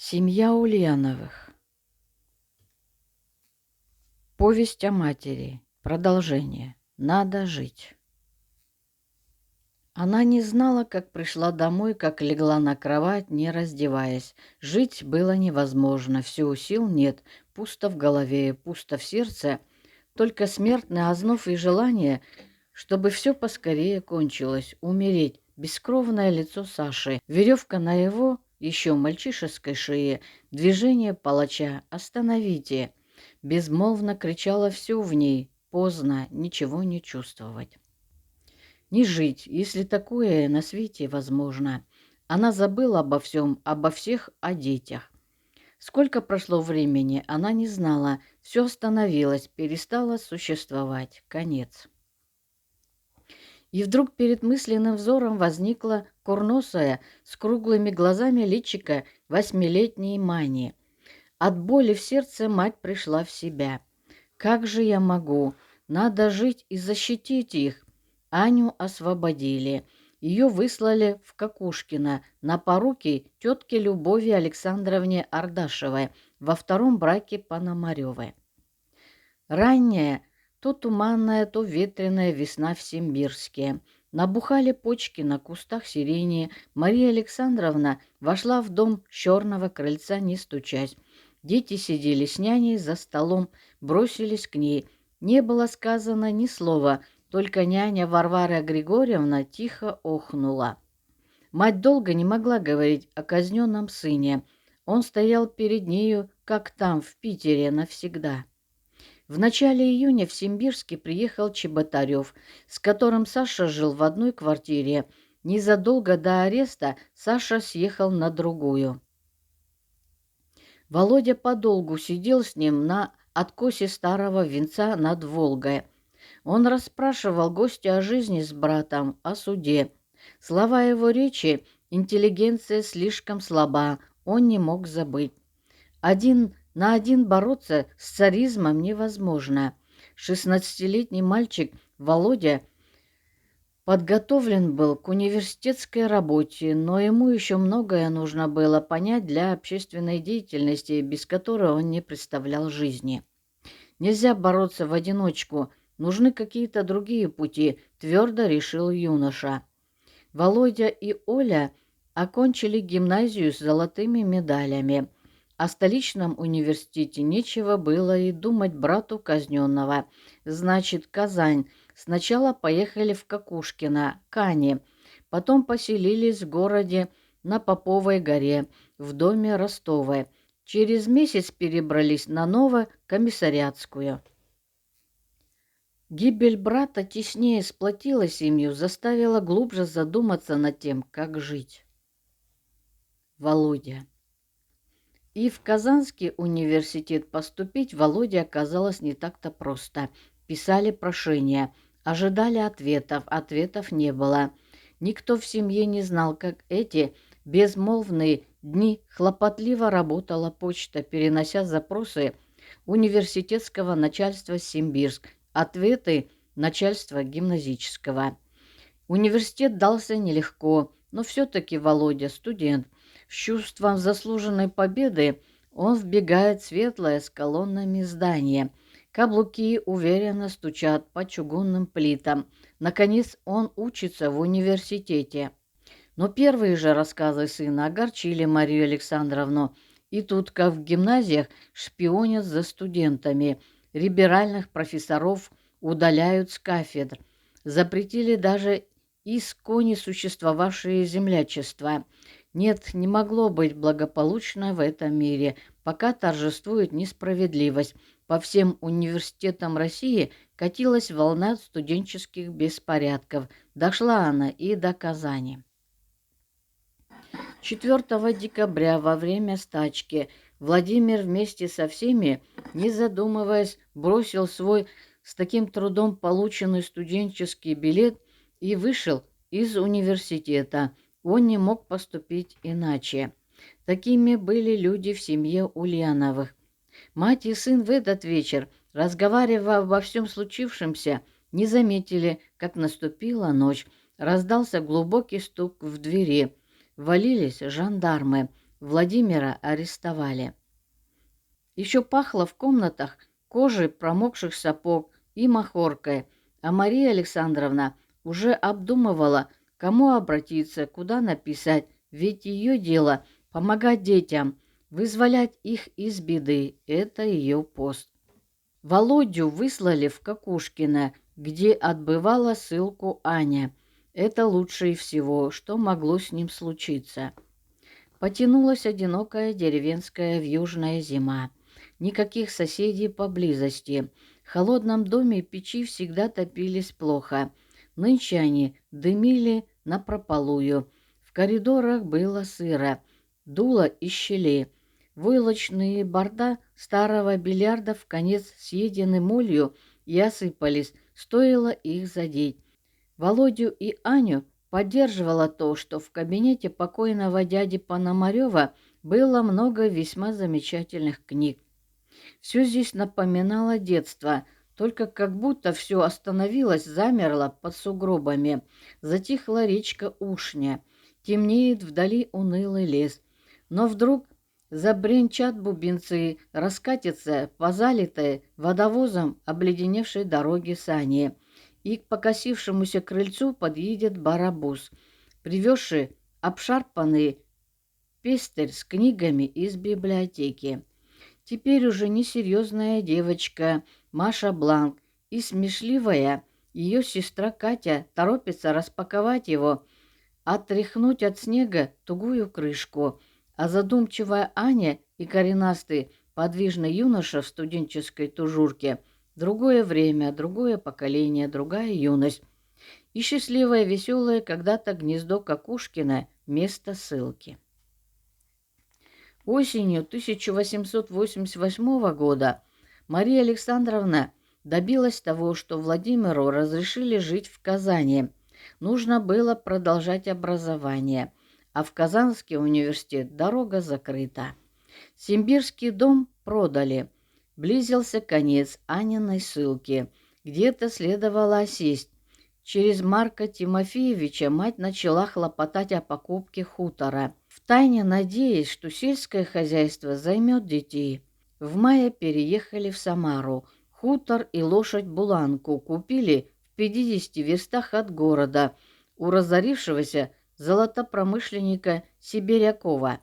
Семья Ульяновых. Повесть о матери. Продолжение. Надо жить. Она не знала, как пришла домой, как легла на кровать, не раздеваясь. Жить было невозможно, все сил нет, пусто в голове, пусто в сердце, только смертный озноб и желание, чтобы все поскорее кончилось, умереть. Бескровное лицо Саши, веревка на его еще мальчишеской шее, движение палача «Остановите!» Безмолвно кричало все в ней, поздно, ничего не чувствовать. Не жить, если такое на свете возможно. Она забыла обо всем, обо всех, о детях. Сколько прошло времени, она не знала. Все остановилось, перестало существовать. Конец. И вдруг перед мысленным взором возникла курносая, с круглыми глазами личика 8-летней Мани. От боли в сердце мать пришла в себя. «Как же я могу? Надо жить и защитить их!» Аню освободили. Ее выслали в Кокушкино на поруки тетке Любови Александровне Ардашевой во втором браке Пономаревой. Ранняя, то туманная, то ветреная весна в Симбирске. Набухали почки на кустах сирени. Мария Александровна вошла в дом с черного крыльца, не стучась. Дети сидели с няней за столом, бросились к ней. Не было сказано ни слова, только няня Варвара Григорьевна тихо охнула. Мать долго не могла говорить о казненном сыне. Он стоял перед нею, как там, в Питере, навсегда. В начале июня в Симбирске приехал Чеботарев, с которым Саша жил в одной квартире. Незадолго до ареста Саша съехал на другую. Володя подолгу сидел с ним на откосе старого венца над Волгой. Он расспрашивал гостя о жизни с братом, о суде. Слова его речи интеллигенция слишком слаба, он не мог забыть. Один на один бороться с царизмом невозможно. 16-летний мальчик Володя подготовлен был к университетской работе, но ему еще многое нужно было понять для общественной деятельности, без которой он не представлял жизни. Нельзя бороться в одиночку, нужны какие-то другие пути, твердо решил юноша. Володя и Оля окончили гимназию с золотыми медалями. О столичном университете нечего было и думать брату казненного. Значит, Казань. Сначала поехали в Кокушкино, к Ане. Потом поселились в городе на Поповой горе, в доме Ростовой. Через месяц перебрались на Новокомиссарятскую. Гибель брата теснее сплотила семью, заставила глубже задуматься над тем, как жить. Володя. И в Казанский университет поступить Володе оказалось не так-то просто. Писали прошения, ожидали ответов не было. Никто в семье не знал, как эти безмолвные дни хлопотливо работала почта, перенося запросы университетского начальства Симбирск, ответы начальства гимназического. Университет дался нелегко, но все-таки Володя студент. С чувством заслуженной победы он вбегает в светлое с колоннами здание. Каблуки уверенно стучат по чугунным плитам. Наконец он учится в университете. Но первые же рассказы сына огорчили Марию Александровну. И тут, как в гимназиях, шпионят за студентами. Либеральных профессоров удаляют с кафедр. Запретили даже искони существовавшие землячества. Нет, не могло быть благополучно в этом мире, пока торжествует несправедливость. По всем университетам России катилась волна студенческих беспорядков. Дошла она и до Казани. 4 декабря во время стачки Владимир вместе со всеми, не задумываясь, бросил свой с таким трудом полученный студенческий билет и вышел из университета. Он не мог поступить иначе. Такими были люди в семье Ульяновых. Мать и сын в этот вечер, разговаривая обо всем случившемся, не заметили, как наступила ночь. Раздался глубокий стук в двери. Валились жандармы. Владимира арестовали. Еще пахло в комнатах кожей промокших сапог и махоркой, а Мария Александровна уже обдумывала, кому обратиться, куда написать, ведь ее дело — помогать детям, вызволять их из беды. Это ее пост. Володю выслали в Кокушкино, где отбывала ссылку Аня. Это лучшее всего, что могло с ним случиться. Потянулась одинокая деревенская вьюжная зима. Никаких соседей поблизости. В холодном доме печи всегда топились плохо. Нынче они дымили напропалую. В коридорах было сыро. Дуло из щелей. Войлочные борта старого бильярда в конец съедены молью и осыпались, стоило их задеть. Володю и Аню поддерживало то, что в кабинете покойного дяди Пономарева было много весьма замечательных книг. Все здесь напоминало детство, только как будто все остановилось, замерло под сугробами. Затихла речка Ушня, темнеет вдали унылый лес. Но вдруг забринчат бубенцы, раскатятся по залитой водовозом обледеневшей дороге сани, и к покосившемуся крыльцу подъедет барабус, привезший обшарпанный пестель с книгами из библиотеки. Теперь уже несерьезная девочка Маша Бланк и смешливая ее сестра Катя торопится распаковать его, отряхнуть от снега тугую крышку, а задумчивая Аня и коренастый подвижный юноша в студенческой тужурке — другое время, другое поколение, другая юность. И счастливое, веселое когда-то гнездо Кокушкина — место ссылки. Осенью 1888 года Мария Александровна добилась того, что Владимиру разрешили жить в Казани. Нужно было продолжать образование, а в Казанский университет дорога закрыта. Симбирский дом продали. Близился конец Аниной ссылки. Где-то следовало осесть. Через Марка Тимофеевича мать начала хлопотать о покупке хутора, втайне надеясь, что сельское хозяйство займет детей. В мае переехали в Самару. Хутор и лошадь Буланку купили в 50 верстах от города у разорившегося золотопромышленника Сибирякова.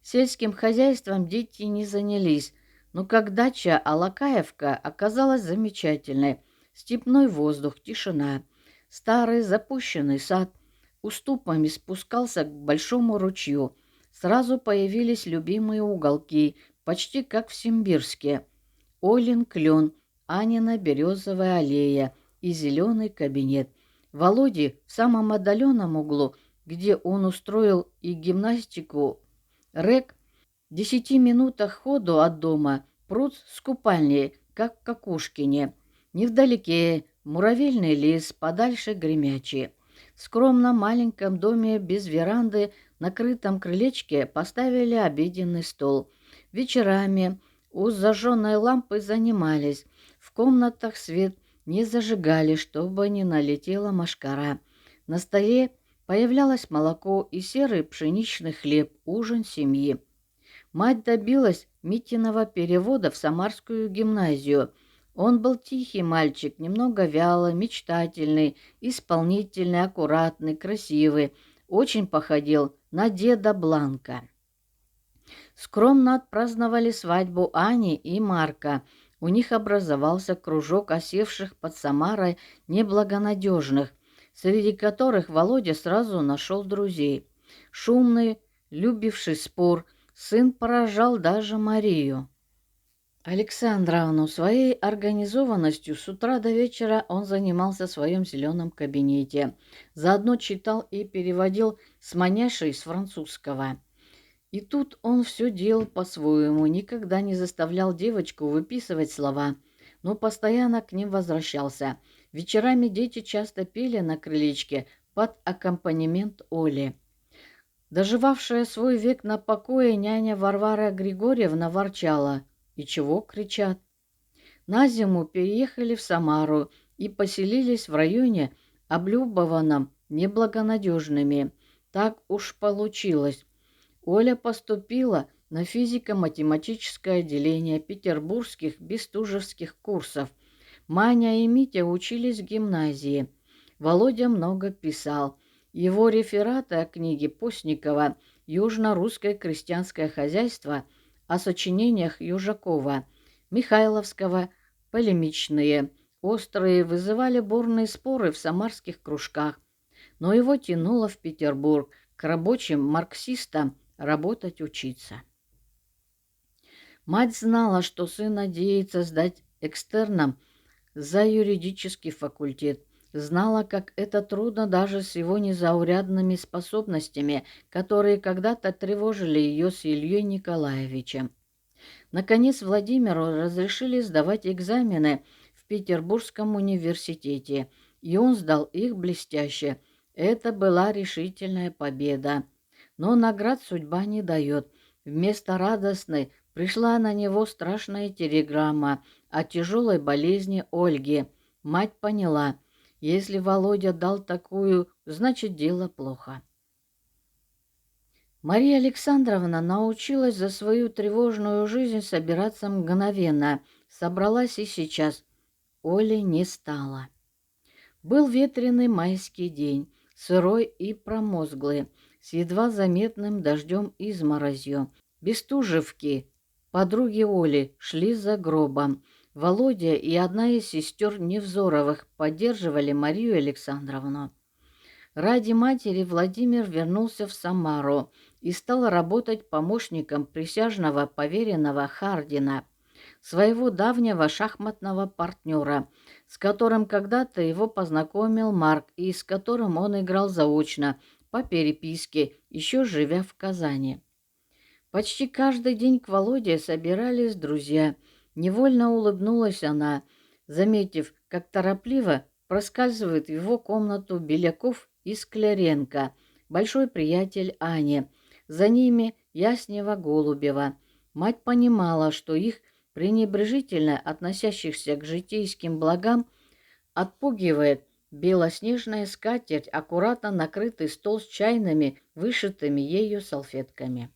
Сельским хозяйством дети не занялись, но как дача Алакаевка оказалась замечательной. Степной воздух, тишина. Старый запущенный сад уступами спускался к большому ручью. Сразу появились любимые уголки, почти как в Симбирске. Олин клен, Анина березовая аллея и зеленый кабинет. Володе в самом отдаленном углу, где он устроил и гимнастику, рэк, в 10 минутах ходу от дома пруд с купальней, как в Кокушкине. Невдалеке муравельный лес, подальше Гремячий. В скромном маленьком доме без веранды на крытом крылечке поставили обеденный стол. Вечерами у зажженной лампы занимались. В комнатах свет не зажигали, чтобы не налетела мошкара. На столе появлялось молоко и серый пшеничный хлеб, ужин семьи. Мать добилась Митиного перевода в Самарскую гимназию. Он был тихий мальчик, немного вялый, мечтательный, исполнительный, аккуратный, красивый, очень походил на деда Бланка. Скромно отпраздновали свадьбу Ани и Марка. У них образовался кружок осевших под Самарой неблагонадежных, среди которых Володя сразу нашел друзей. Шумный, любивший спор, сын поражал даже Марию Александровну своей организованностью. С утра до вечера он занимался в своем зеленом кабинете. Заодно читал и переводил с маняшей с французского. И тут он все делал по-своему, никогда не заставлял девочку выписывать слова, но постоянно к ним возвращался. Вечерами дети часто пели на крылечке под аккомпанемент Оли. Доживавшая свой век на покое няня Варвара Григорьевна ворчала: «И чего кричат?» На зиму переехали в Самару и поселились в районе, облюбованном неблагонадежными. Так уж получилось. Оля поступила на физико-математическое отделение петербургских бестужевских курсов. Маня и Митя учились в гимназии. Володя много писал. Его рефераты о книге Постникова «Южно-русское крестьянское хозяйство», о сочинениях Южакова, Михайловского, полемичные, острые, вызывали бурные споры в самарских кружках, но его тянуло в Петербург к рабочим марксистам работать, учиться. Мать знала, что сын надеется сдать экстерном за юридический факультет. Знала, как это трудно даже с его незаурядными способностями, которые когда-то тревожили ее с Ильей Николаевичем. Наконец Владимиру разрешили сдавать экзамены в Петербургском университете, и он сдал их блестяще. Это была решительная победа. Но наград судьба не дает. Вместо радостной пришла на него страшная телеграмма о тяжелой болезни Ольги. Мать поняла, если Володя дал такую, значит дело плохо. Мария Александровна научилась за свою тревожную жизнь собираться мгновенно. Собралась и сейчас. Оли не стало. Был ветреный майский день, сырой и промозглый, с едва заметным дождем и изморозью. Бестужевки, подруги Оли, шли за гробом. Володя и одна из сестер Невзоровых поддерживали Марию Александровну. Ради матери Владимир вернулся в Самару и стал работать помощником присяжного поверенного Хардина, своего давнего шахматного партнера, с которым когда-то его познакомил Марк и с которым он играл заочно по переписке, еще живя в Казани. Почти каждый день к Володе собирались друзья. Невольно улыбнулась она, заметив, как торопливо проскальзывает в его комнату Беляков и Скляренко, большой приятель Ани. За ними Яснева-Голубева. Мать понимала, что их, пренебрежительно относящихся к житейским благам, отпугивает белоснежная скатерть, аккуратно накрытый стол с чайными, вышитыми ею салфетками.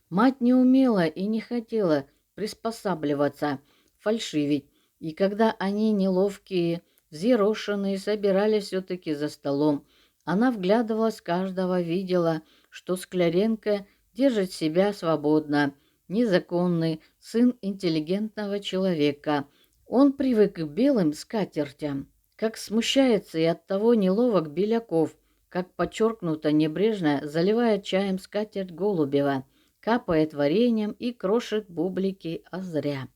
Мать не умела и не хотела приспосабливаться, фальшивить, и когда они, неловкие, взъерошенные, собирались все-таки за столом, она вглядывалась в каждого, видела, что Скляренко держит себя свободно, незаконный сын интеллигентного человека. Он привык к белым скатертям, как смущается и оттого неловок Беляков, как подчеркнуто небрежно заливает чаем скатерть Голубева, капает вареньем и крошит бублики, а зря.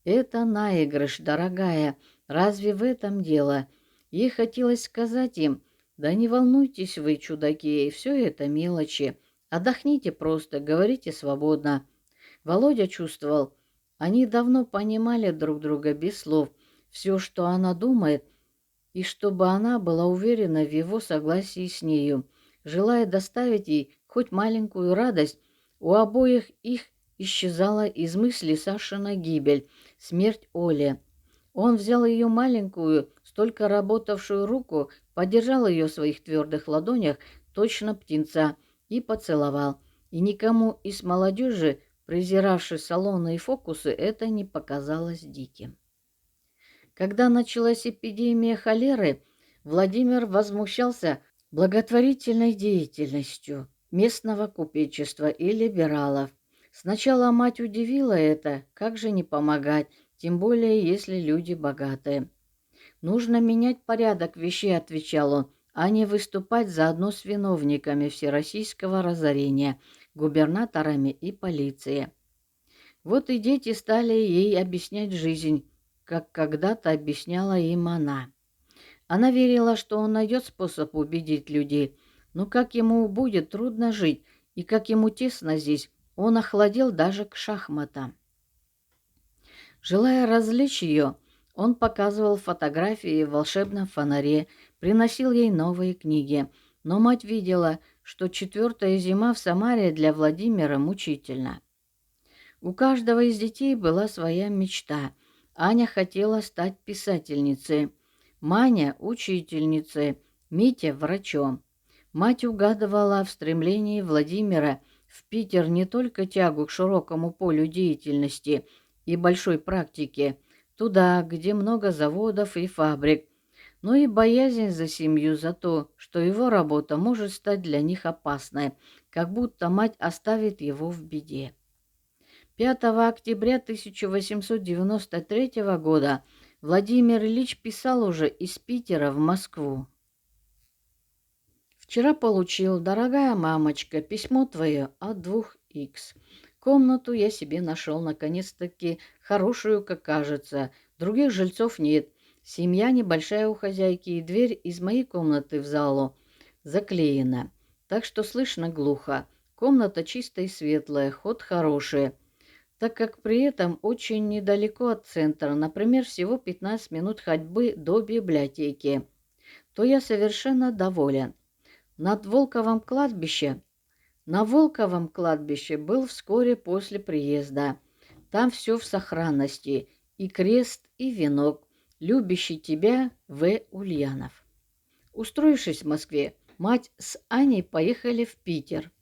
Это наигрыш, дорогая, разве в этом дело? Ей хотелось сказать им: да не волнуйтесь вы, чудаки, все это мелочи, отдохните просто, говорите свободно. Володя чувствовал, они давно понимали друг друга без слов, все, что она думает, и чтобы она была уверена в его согласии с нею, желая доставить ей хоть маленькую радость. У обоих их исчезала из мысли Сашина гибель, смерть Оли. Он взял ее маленькую, столько работавшую руку, подержал ее в своих твердых ладонях, точно птенца, и поцеловал. И никому из молодежи, презиравшей салоны и фокусы, это не показалось диким. Когда началась эпидемия холеры, Владимир возмущался благотворительной деятельностью местного купечества и либералов. Сначала мать удивила это, как же не помогать, тем более если люди богатые. «Нужно менять порядок вещей», — отвечал он, «а не выступать заодно с виновниками всероссийского разорения, губернаторами и полицией». Вот и дети стали ей объяснять жизнь, как когда-то объясняла им она. Она верила, что он найдет способ убедить людей, но как ему будет трудно жить, и как ему тесно здесь, он охладел даже к шахматам. Желая развлечь ее, он показывал фотографии в волшебном фонаре, приносил ей новые книги, но мать видела, что 4-я зима в Самаре для Владимира мучительна. У каждого из детей была своя мечта. Аня хотела стать писательницей, Маня — учительницей, Митя — врачом. Мать угадывала в стремлении Владимира в Питер не только тягу к широкому полю деятельности и большой практике, туда, где много заводов и фабрик, но и боязнь за семью, за то, что его работа может стать для них опасной, как будто мать оставит его в беде. 5 октября 1893 года Владимир Ильич писал уже из Питера в Москву. «Вчера получил, дорогая мамочка, письмо твое от 2Х. Комнату я себе нашел, наконец-таки, хорошую, как кажется. Других жильцов нет. Семья небольшая у хозяйки, и дверь из моей комнаты в залу заклеена. Так что слышно глухо. Комната чистая и светлая, ход хороший. Так как при этом очень недалеко от центра, например, всего 15 минут ходьбы до библиотеки, то я совершенно доволен. На Волковом кладбище был вскоре после приезда. Там все в сохранности, и крест, и венок. Любящий тебя В. Ульянов». Устроившись в Москве, мать с Аней поехали в Питер.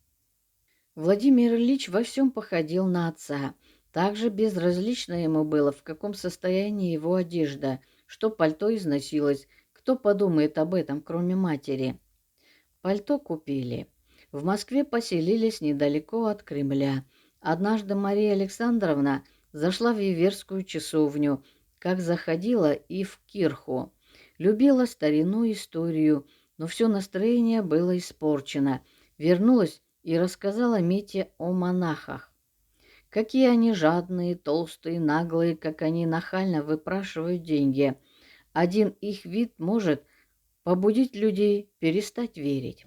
Владимир Ильич во всем походил на отца. Также безразлично ему было, в каком состоянии его одежда, что пальто износилось, кто подумает об этом, кроме матери. Пальто купили. В Москве поселились недалеко от Кремля. Однажды Мария Александровна зашла в Виверскую часовню, как заходила и в кирху. Любила старину историю, но все настроение было испорчено. Вернулась и рассказала Мите о монахах. Какие они жадные, толстые, наглые, как они нахально выпрашивают деньги. Один их вид может побудить людей перестать верить.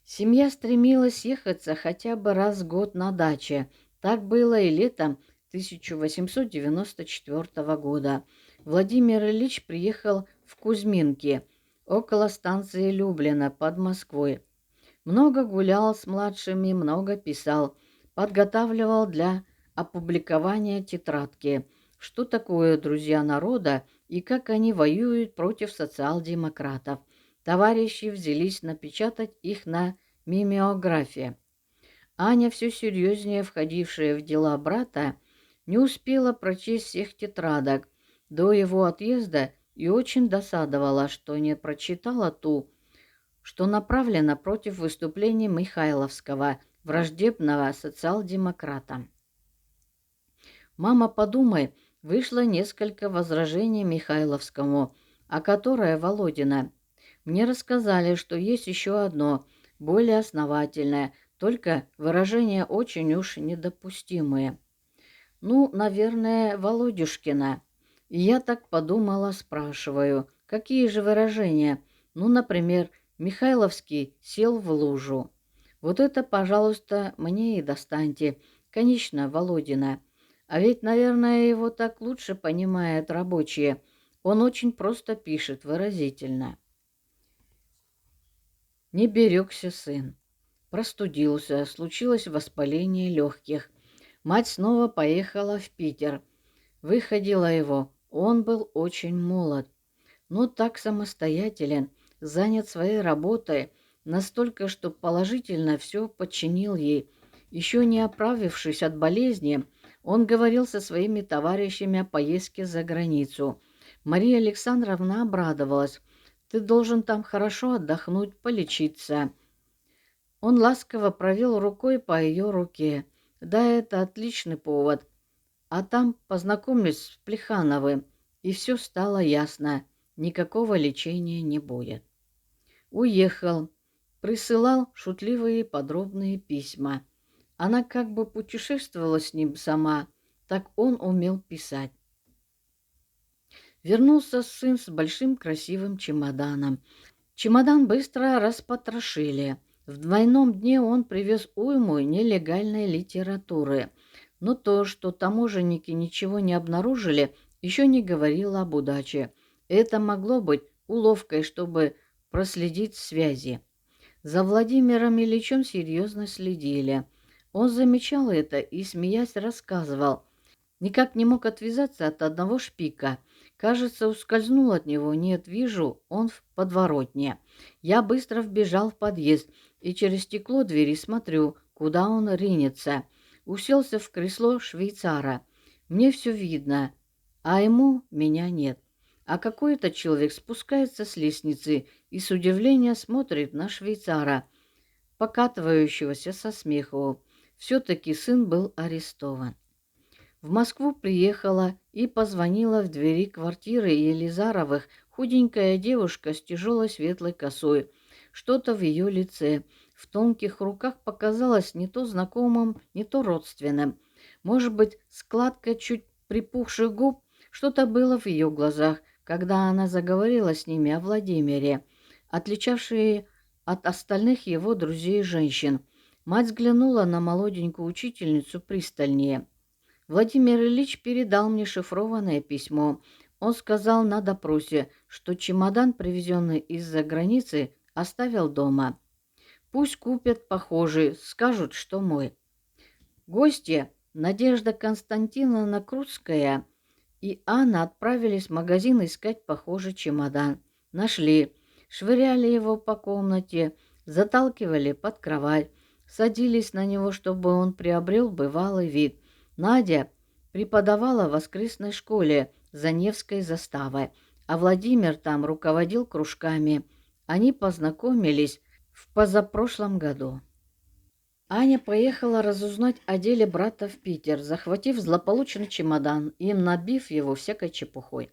Семья стремилась съехаться хотя бы раз в год на даче. Так было и летом 1894 года. Владимир Ильич приехал в Кузьминки, около станции Люблино, под Москвой. Много гулял с младшими, много писал, подготавливал для опубликования тетрадки. Что такое друзья народа и как они воюют против социал-демократов. Товарищи взялись напечатать их на мимеографе. Аня, все серьезнее входившая в дела брата, не успела прочесть всех тетрадок до его отъезда и очень досадовала, что не прочитала ту, что направлена против выступлений Михайловского, враждебного социал-демократа. «Мама, подумай», вышло несколько возражений Михайловскому, а которое Володина. Мне рассказали, что есть еще одно, более основательное, только выражения очень уж недопустимые. Ну, наверное, Володюшкина. И я так подумала, спрашиваю, какие же выражения? Ну, например, Михайловский сел в лужу. Вот это, пожалуйста, мне и достаньте. Конечно, Володина. А ведь, наверное, его так лучше понимают рабочие. Он очень просто пишет, выразительно. Не берегся сын. Простудился, случилось воспаление легких. Мать снова поехала в Питер. Выходила его. Он был очень молод, но так самостоятелен, занят своей работой, настолько, что положительно все подчинил ей. Еще не оправившись от болезни, он говорил со своими товарищами о поездке за границу. Мария Александровна обрадовалась. «Ты должен там хорошо отдохнуть, полечиться». Он ласково провел рукой по ее руке. «Да, это отличный повод. А там познакомлюсь с Плехановым, и все стало ясно. Никакого лечения не будет». Уехал. Присылал шутливые подробные письма. Она как бы путешествовала с ним сама, так он умел писать. Вернулся сын с большим красивым чемоданом. Чемодан быстро распотрошили. В двойном дне он привез уйму нелегальной литературы. Но то, что таможенники ничего не обнаружили, еще не говорило об удаче. Это могло быть уловкой, чтобы проследить связи. За Владимиром Ильичем серьезно следили. Он замечал это и, смеясь, рассказывал. Никак не мог отвязаться от одного шпика, Кажется, ускользнул от него. Нет, вижу, он в подворотне. Я быстро вбежал в подъезд и через стекло двери смотрю, куда он ринется. Уселся в кресло швейцара. Мне все видно, а ему меня нет. А какой-то человек спускается с лестницы и с удивлением смотрит на швейцара, покатывающегося со смеху. Все-таки сын был арестован. В Москву приехала и позвонила в двери квартиры Елизаровых худенькая девушка с тяжелой светлой косой. Что-то в ее лице, в тонких руках показалось не то знакомым, не то родственным. Может быть, складка чуть припухших губ, что-то было в ее глазах, когда она заговорила с ними о Владимире, отличавшие от остальных его друзей женщин. Мать взглянула на молоденькую учительницу пристальнее. Владимир Ильич передал мне шифрованное письмо. Он сказал на допросе, что чемодан, привезенный из-за границы, оставил дома. Пусть купят похожий, скажут, что мой. Гостья Надежда Константиновна Крутская и Анна отправились в магазин искать похожий чемодан. Нашли, швыряли его по комнате, заталкивали под кровать, садились на него, чтобы он приобрел бывалый вид. Надя преподавала в воскресной школе за Невской заставой, а Владимир там руководил кружками. Они познакомились в позапрошлом году. Аня поехала разузнать о деле брата в Питер, захватив злополучный чемодан и набив его всякой чепухой.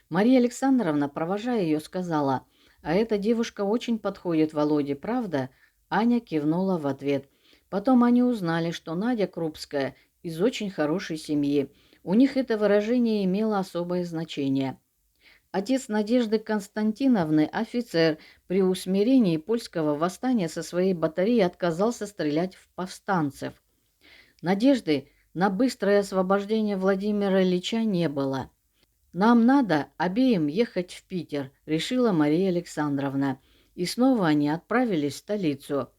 Мария Александровна, провожая ее, сказала: «А эта девушка очень подходит Володе, правда?» Аня кивнула в ответ. Потом они узнали, что Надя Крупская из очень хорошей семьи. У них это выражение имело особое значение. Отец Надежды Константиновны, офицер, при усмирении польского восстания со своей батареи отказался стрелять в повстанцев. Надежды на быстрое освобождение Владимира Ильича не было. «Нам надо обеим ехать в Питер», — решила Мария Александровна. И снова они отправились в столицу.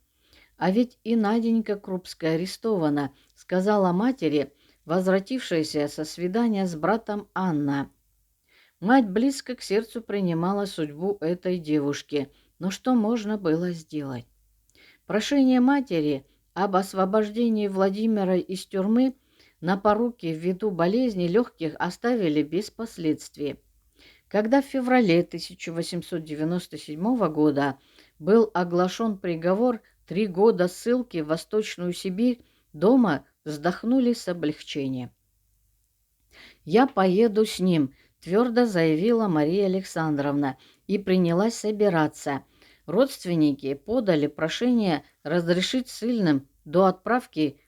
«А ведь и Наденька Крупская арестована», — сказала матери, возвратившаяся со свидания с братом Анна. Мать близко к сердцу принимала судьбу этой девушки, но что можно было сделать? Прошение матери об освобождении Владимира из тюрьмы на поруки ввиду болезни легких оставили без последствий. Когда в феврале 1897 года был оглашен приговор 3 года ссылки в Восточную Сибирь, дома вздохнули с облегчением. «Я поеду с ним», — твердо заявила Мария Александровна и принялась собираться. Родственники подали прошение разрешить ссыльным до отправки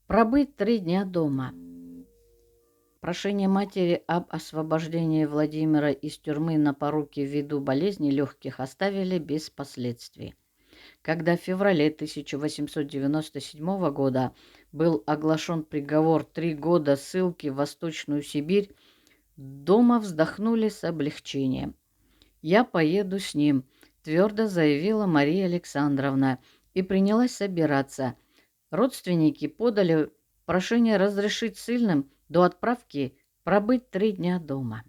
пробыть 3 дня дома. Прошение матери об освобождении Владимира из тюрьмы на поруки ввиду болезни легких оставили без последствий. Когда в феврале 1897 года был оглашен приговор 3 года ссылки в Восточную Сибирь, дома вздохнули с облегчением. «Я поеду с ним», — твердо заявила Мария Александровна и принялась собираться. Родственники подали прошение разрешить ссыльным до отправки пробыть 3 дня дома.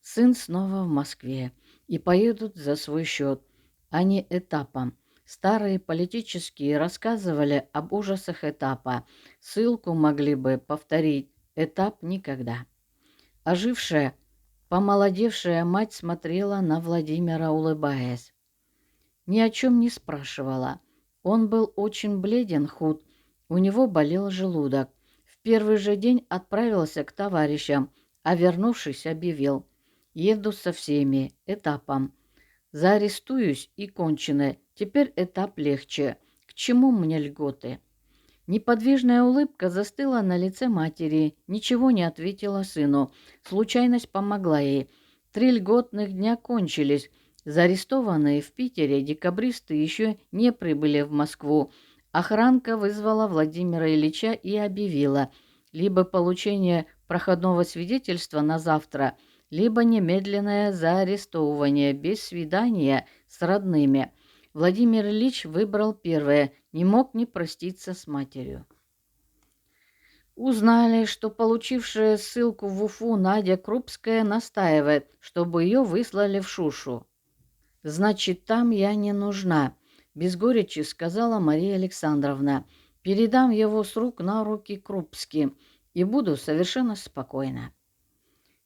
Сын снова в Москве и поедут за свой счет, а не этапом. Старые политические рассказывали об ужасах этапа. Ссылку могли бы повторить, этап никогда. Ожившая, помолодевшая мать смотрела на Владимира, улыбаясь. Ни о чем не спрашивала. Он был очень бледен, худ, у него болел желудок. В первый же день отправился к товарищам, а вернувшись объявил: «Еду со всеми, этапом. Заарестуюсь и кончено. Теперь этап легче. К чему мне льготы?» Неподвижная улыбка застыла на лице матери, ничего не ответила сыну. Случайность помогла ей. 3 льготных дня кончились. Заарестованные в Питере декабристы еще не прибыли в Москву. Охранка вызвала Владимира Ильича и объявила: либо получение проходного свидетельства на завтра, либо немедленное заарестовывание без свидания с родными. Владимир Ильич выбрал первое, не мог не проститься с матерью. Узнали, что получившая ссылку в Уфу Надя Крупская настаивает, чтобы ее выслали в Шушу. «Значит, там я не нужна», — без горечи сказала Мария Александровна. «Передам его с рук на руки Крупским и буду совершенно спокойна».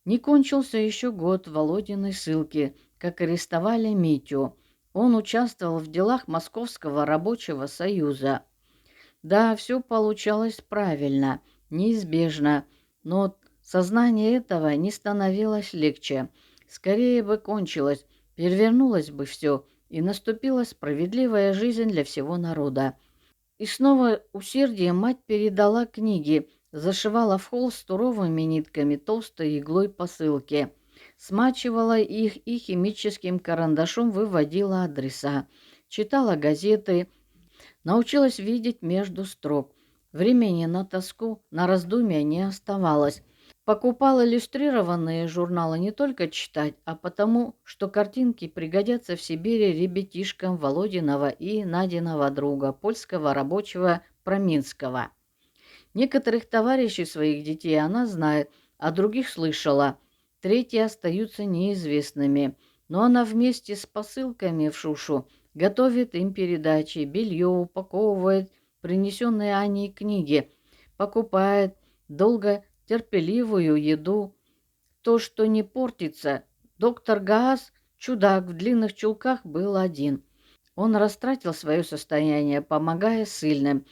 Не кончился еще год Володиной ссылки, как арестовали Митю. Он участвовал в делах Московского рабочего союза. Да, все получалось правильно, неизбежно, но сознание этого не становилось легче. Скорее бы кончилось, перевернулось бы все, и наступила справедливая жизнь для всего народа. И снова усердием мать передала книги, зашивала в холст туровыми нитками толстой иглой посылки, смачивала их и химическим карандашом выводила адреса, читала газеты, научилась видеть между строк. Времени на тоску, на раздумья не оставалось. Покупал иллюстрированные журналы не только читать, а потому, что картинки пригодятся в Сибири ребятишкам Володиного и Надиного друга, польского рабочего Проминского. Некоторых товарищей своих детей она знает, а других слышала. Третьи остаются неизвестными. Но она вместе с посылками в Шушу готовит им передачи, белье, упаковывает принесенные Аней книги, покупает долго терпеливую еду. То, что не портится, доктор Гаас, чудак в длинных чулках, был один. Он растратил свое состояние, помогая ссыльным.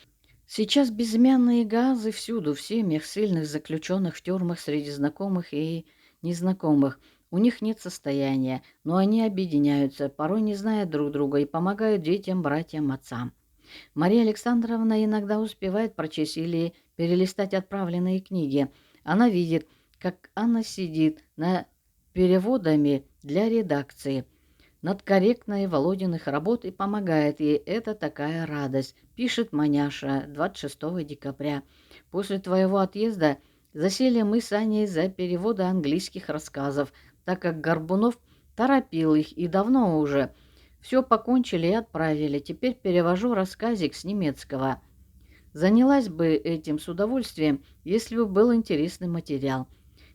Сейчас безымянные газы всюду, в семьях ссыльных заключенных в тюрьмах среди знакомых и незнакомых. У них нет состояния, но они объединяются, порой не зная друг друга, и помогают детям, братьям, отцам. Мария Александровна иногда успевает прочесть или перелистать отправленные книги. Она видит, как Анна сидит над переводами для редакции, над корректной Володиных работ и помогает ей. Это такая радость, пишет Маняша 26 декабря. После твоего отъезда засели мы с Аней за переводы английских рассказов, так как Горбунов торопил их и давно уже. Все покончили и отправили. Теперь перевожу рассказик с немецкого. Занялась бы этим с удовольствием, если бы был интересный материал.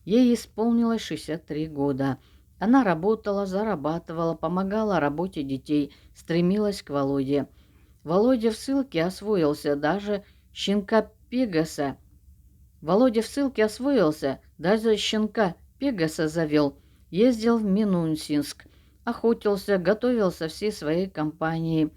Ей исполнилось 63 года. Она работала, зарабатывала, помогала работе детей, стремилась к Володе. Володя в ссылке освоился, даже щенка Пегаса. Володя в ссылке освоился, даже щенка Пегаса завел, ездил в Минусинск, охотился, готовился всей своей компанией.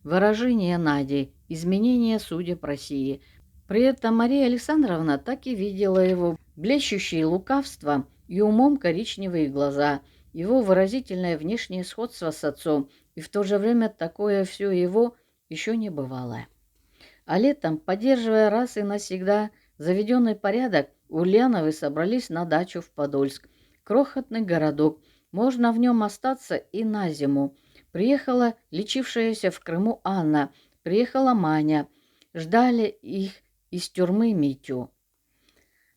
Выражение Нади, изменение судеб России. При этом Мария Александровна так и видела его блещущие лукавством и умом коричневые глаза, его выразительное внешнее сходство с отцом, и в то же время такое все его еще не бывалое. А летом, поддерживая раз и навсегда заведенный порядок, Ульяновы собрались на дачу в Подольск. Крохотный городок, можно в нем остаться и на зиму. Приехала лечившаяся в Крыму Анна, приехала Маня. Ждали их из тюрьмы Митю.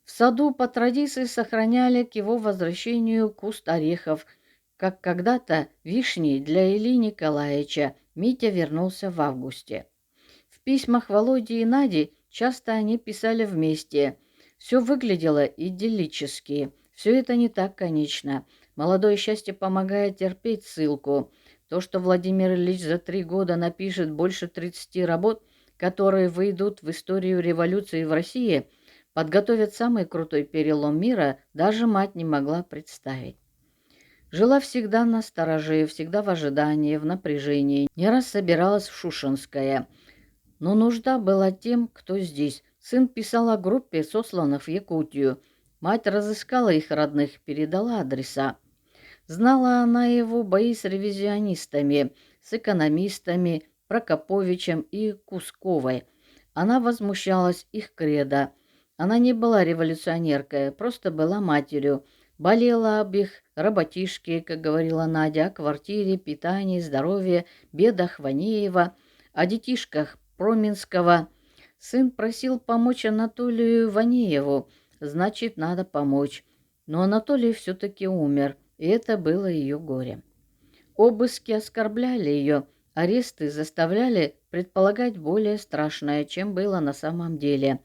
В саду по традиции сохраняли к его возвращению куст орехов, как когда-то вишни для Ильи Николаевича. Митя вернулся в августе. В письмах Володи и Нади часто они писали вместе. Все выглядело идиллически. Все это не так, конечно. Молодое счастье помогает терпеть ссылку. То, что Владимир Ильич за 3 года напишет больше 30 работ, которые выйдут в историю революции в России, подготовят самый крутой перелом мира, даже мать не могла представить. Жила всегда настороже, всегда в ожидании, в напряжении. Не раз собиралась в Шушенское. Но нужда была тем, кто здесь. Сын писал о группе сосланных в Якутию. Мать разыскала их родных, передала адреса. Знала она его бои с ревизионистами, с экономистами, Прокоповичем и Кусковой. Она возмущалась их кредо. Она не была революционеркой, просто была матерью. Болела об их работишке, как говорила Надя, о квартире, питании, здоровье, бедах Ванеева, о детишках Проминского. Сын просил помочь Анатолию Ванееву, значит, надо помочь. Но Анатолий все-таки умер, и это было ее горе. Обыски оскорбляли ее, аресты заставляли предполагать более страшное, чем было на самом деле.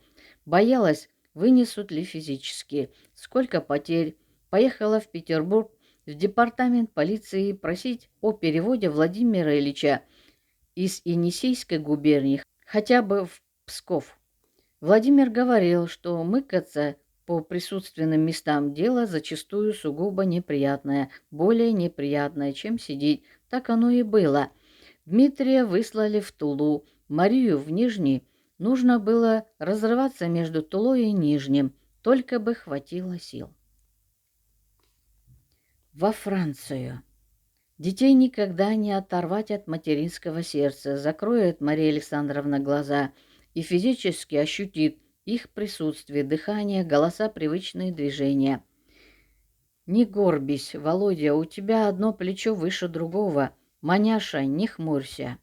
Боялась вынесут ли физически, сколько потерь. Поехала в Петербург, в департамент полиции просить о переводе Владимира Ильича из Енисейской губернии, хотя бы в Псков. Владимир говорил, что мыкаться по присутственным местам дело зачастую сугубо неприятное, более неприятное, чем сидеть. Так оно и было. Дмитрия выслали в Тулу, Марию в Нижний. Нужно было разрываться между Тулой и Нижним, только бы хватило сил. Во Францию. Детей никогда не оторвать от материнского сердца, закроет Мария Александровна глаза и физически ощутит их присутствие, дыхание, голоса, привычные движения. «Не горбись, Володя, у тебя одно плечо выше другого. Маняша, не хмурься».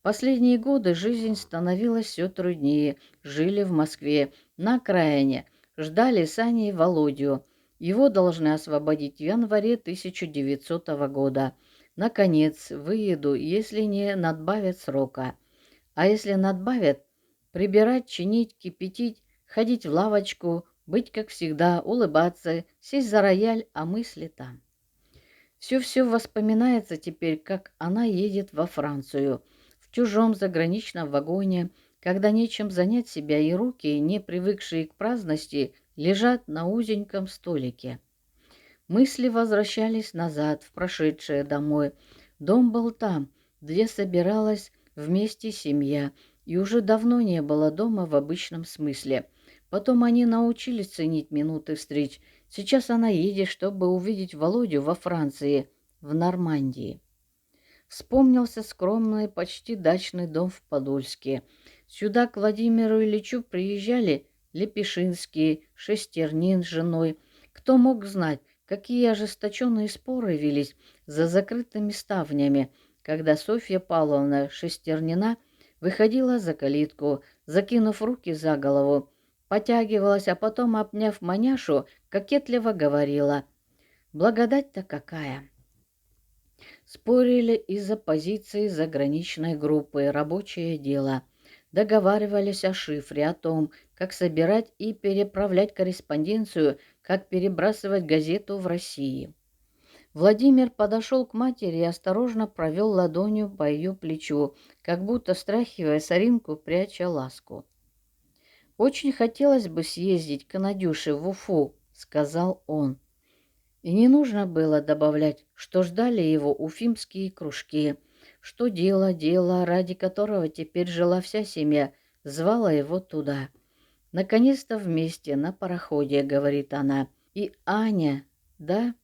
Последние годы жизнь становилась все труднее. Жили в Москве, на окраине, ждали с Аней Володю. Его должны освободить в январе 1900 года. Наконец, выеду, если не надбавят срока. А если надбавят, прибирать, чинить, кипятить, ходить в лавочку, быть как всегда, улыбаться, сесть за рояль, а мысли там. Все воспоминается теперь, как она едет во Францию, в чужом заграничном вагоне, когда нечем занять себя и руки, не привыкшие к праздности, лежат на узеньком столике. Мысли возвращались назад, в прошедшее домой. Дом был там, где собиралась вместе семья, и уже давно не было дома в обычном смысле. Потом они научились ценить минуты встреч. Сейчас она едет, чтобы увидеть Володю во Франции, в Нормандии. Вспомнился скромный, почти дачный дом в Подольске. Сюда к Владимиру Ильичу приезжали Лепешинский, Шестернин с женой. Кто мог знать, какие ожесточенные споры велись за закрытыми ставнями, когда Софья Павловна Шестернина выходила за калитку, закинув руки за голову, потягивалась, а потом, обняв маняшу, кокетливо говорила: «Благодать-то какая!» Спорили из-за позиции заграничной группы «Рабочее дело». Договаривались о шифре, о том, как собирать и переправлять корреспонденцию, как перебрасывать газету в России. Владимир подошел к матери и осторожно провел ладонью по ее плечу, как будто стряхивая соринку, пряча ласку. «Очень хотелось бы съездить к Надюше в Уфу», — сказал он. И не нужно было добавлять, что ждали его уфимские кружки, что дело, ради которого теперь жила вся семья, звала его туда. «Наконец-то вместе, на пароходе», — говорит она. «И Аня, да?»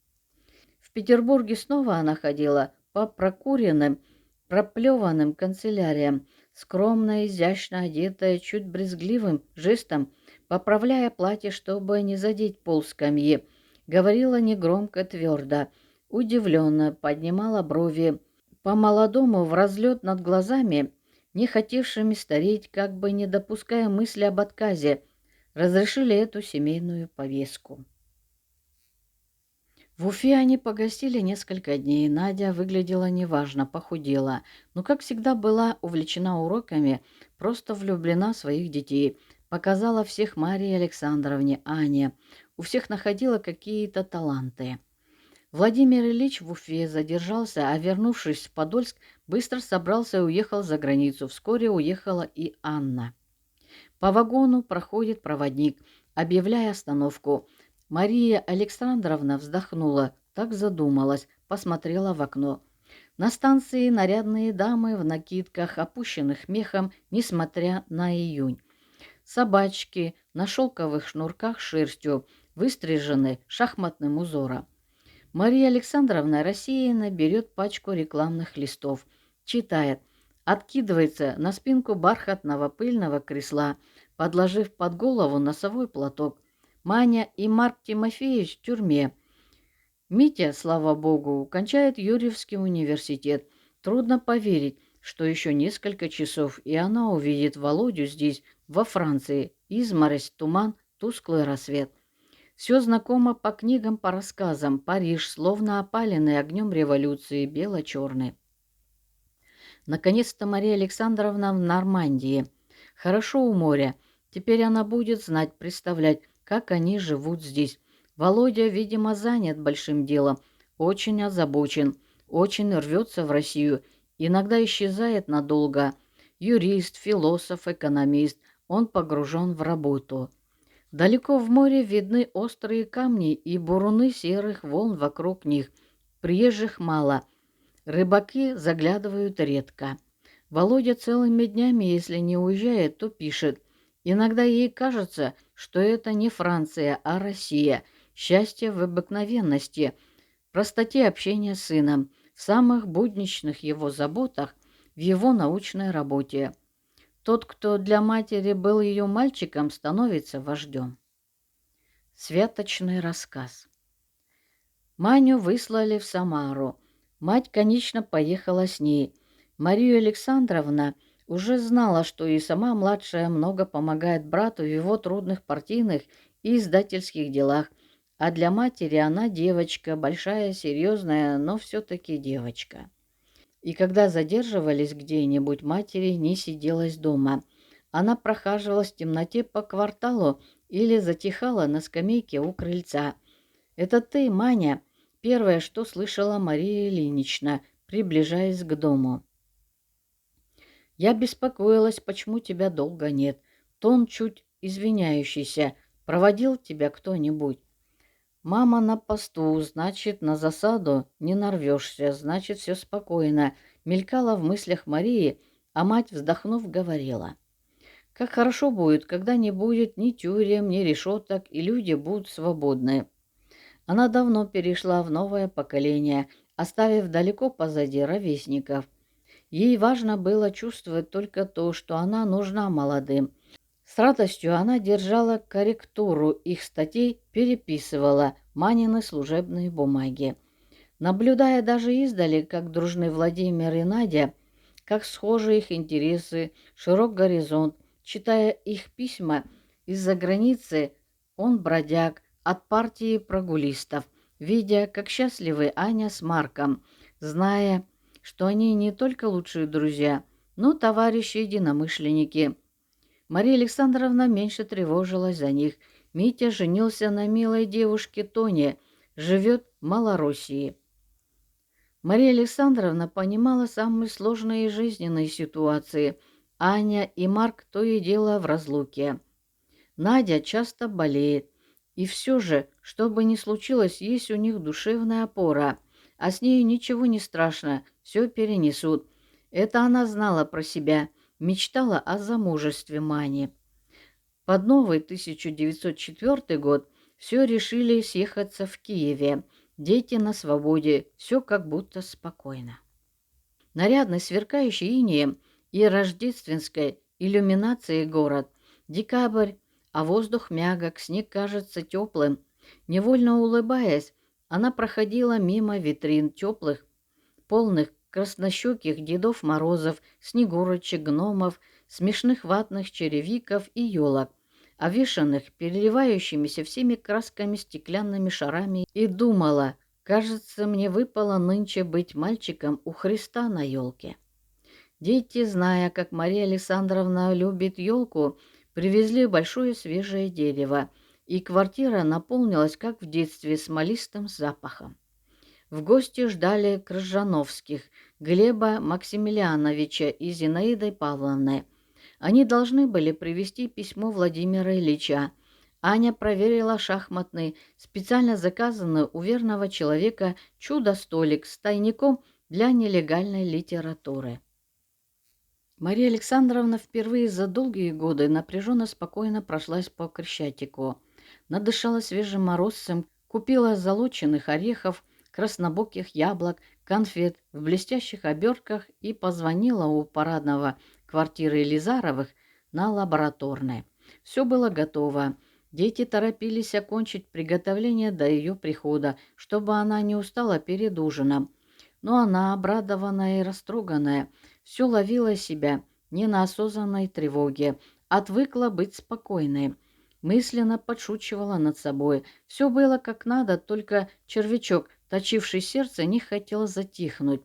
В Петербурге снова она ходила по прокуренным, проплеванным канцеляриям, скромно, изящно одетая, чуть брезгливым жестом, поправляя платье, чтобы не задеть пол скамьи, говорила негромко, твердо, удивленно, поднимала брови, по-молодому в разлет над глазами, не хотевшими стареть, как бы не допуская мысли об отказе, разрешили эту семейную повестку. В Уфе они погостили несколько дней. Надя выглядела неважно, похудела, но, как всегда, была увлечена уроками, просто влюблена в своих детей. Показала всех Марии Александровне, Ане. У всех находила какие-то таланты. Владимир Ильич в Уфе задержался, а, вернувшись в Подольск, быстро собрался и уехал за границу. Вскоре уехала и Анна. По вагону проходит проводник, объявляя остановку. Мария Александровна вздохнула, так задумалась, посмотрела в окно. На станции нарядные дамы в накидках, опущенных мехом, несмотря на июнь. Собачки на шелковых шнурках шерстью, выстрижены шахматным узором. Мария Александровна рассеянно берет пачку рекламных листов, читает, откидывается на спинку бархатного пыльного кресла, подложив под голову носовой платок. Маня и Марк Тимофеевич в тюрьме. Митя, слава богу, кончает Юрьевский университет. Трудно поверить, что еще несколько часов, и она увидит Володю здесь, во Франции. Изморозь, туман, тусклый рассвет. Все знакомо по книгам, по рассказам. Париж, словно опаленный огнем революции, бело-черный. Наконец-то Мария Александровна в Нормандии. Хорошо у моря. Теперь она будет знать, представлять, как они живут здесь. Володя, видимо, занят большим делом, очень озабочен, очень рвется в Россию, иногда исчезает надолго. Юрист, философ, экономист, он погружен в работу. Далеко в море видны острые камни и буруны серых волн вокруг них. Приезжих мало. Рыбаки заглядывают редко. Володя целыми днями, если не уезжает, то пишет. Иногда ей кажется, что это не Франция, а Россия. Счастье в обыкновенности, простоте общения с сыном, в самых будничных его заботах, в его научной работе. Тот, кто для матери был ее мальчиком, становится вождем. Святочный рассказ. Маню выслали в Самару. Мать, конечно, поехала с ней. Мария Александровна уже знала, что и сама младшая много помогает брату в его трудных партийных и издательских делах, а для матери она девочка, большая, серьезная, но все-таки девочка. И когда задерживались где-нибудь, матери не сиделась дома. Она прохаживалась в темноте по кварталу или затихала на скамейке у крыльца. «Это ты, Маня?» — первое, что слышала Мария Ильинична, приближаясь к дому. «Я беспокоилась, почему тебя долго нет. Тон чуть извиняющийся. Проводил тебя кто-нибудь?» «Мама на посту, значит, на засаду не нарвешься, значит, все спокойно», — мелькала в мыслях Марии, а мать, вздохнув, говорила. «Как хорошо будет, когда не будет ни тюрем, ни решеток, и люди будут свободны». Она давно перешла в новое поколение, оставив далеко позади ровесников. Ей важно было чувствовать только то, что она нужна молодым. С радостью она держала корректуру их статей, переписывала Манины служебные бумаги. Наблюдая даже издали, как дружны Владимир и Надя, как схожи их интересы, широк горизонт, читая их письма из-за границы, он бродяг от партии прогулистов, видя, как счастливы Аня с Марком, зная, что они не только лучшие друзья, но товарищи-единомышленники. Мария Александровна меньше тревожилась за них. Митя женился на милой девушке Тоне, живет в Малороссии. Мария Александровна понимала самые сложные жизненные ситуации. Аня и Марк то и дело в разлуке. Надя часто болеет. И все же, что бы ни случилось, есть у них душевная опора. А с нею ничего не страшно, все перенесут. Это она знала про себя, мечтала о замужестве Мани. Под новый 1904 год все решили съехаться в Киеве. Дети на свободе, все как будто спокойно. Нарядный, сверкающий инеем и рождественской иллюминацией город. Декабрь, а воздух мягок, снег кажется теплым. Невольно улыбаясь, она проходила мимо витрин теплых, полных краснощеких Дедов Морозов, Снегурочек, гномов, смешных ватных черевиков и елок, овешанных переливающимися всеми красками стеклянными шарами, и думала, кажется, мне выпало нынче быть мальчиком у Христа на елке. Дети, зная, как Мария Александровна любит елку, привезли большое свежее дерево, и квартира наполнилась, как в детстве, смолистым запахом. В гости ждали Крыжановских, Глеба Максимилиановича и Зинаиды Павловны. Они должны были привезти письмо Владимира Ильича. Аня проверила шахматный, специально заказанный у верного человека чудо-столик с тайником для нелегальной литературы. Мария Александровна впервые за долгие годы напряженно спокойно прошлась по Крещатику. Надышалась свежим морозцем, купила золоченных орехов, краснобоких яблок, конфет в блестящих обертках и позвонила у парадного квартиры Елизаровых на Лабораторной. Все было готово. Дети торопились окончить приготовление до ее прихода, чтобы она не устала перед ужином. Но она, обрадованная и растроганная, все ловила себя не на осознанной тревоге, отвыкла быть спокойной. Мысленно подшучивала над собой. Все было как надо, только червячок, точивший сердце, не хотел затихнуть.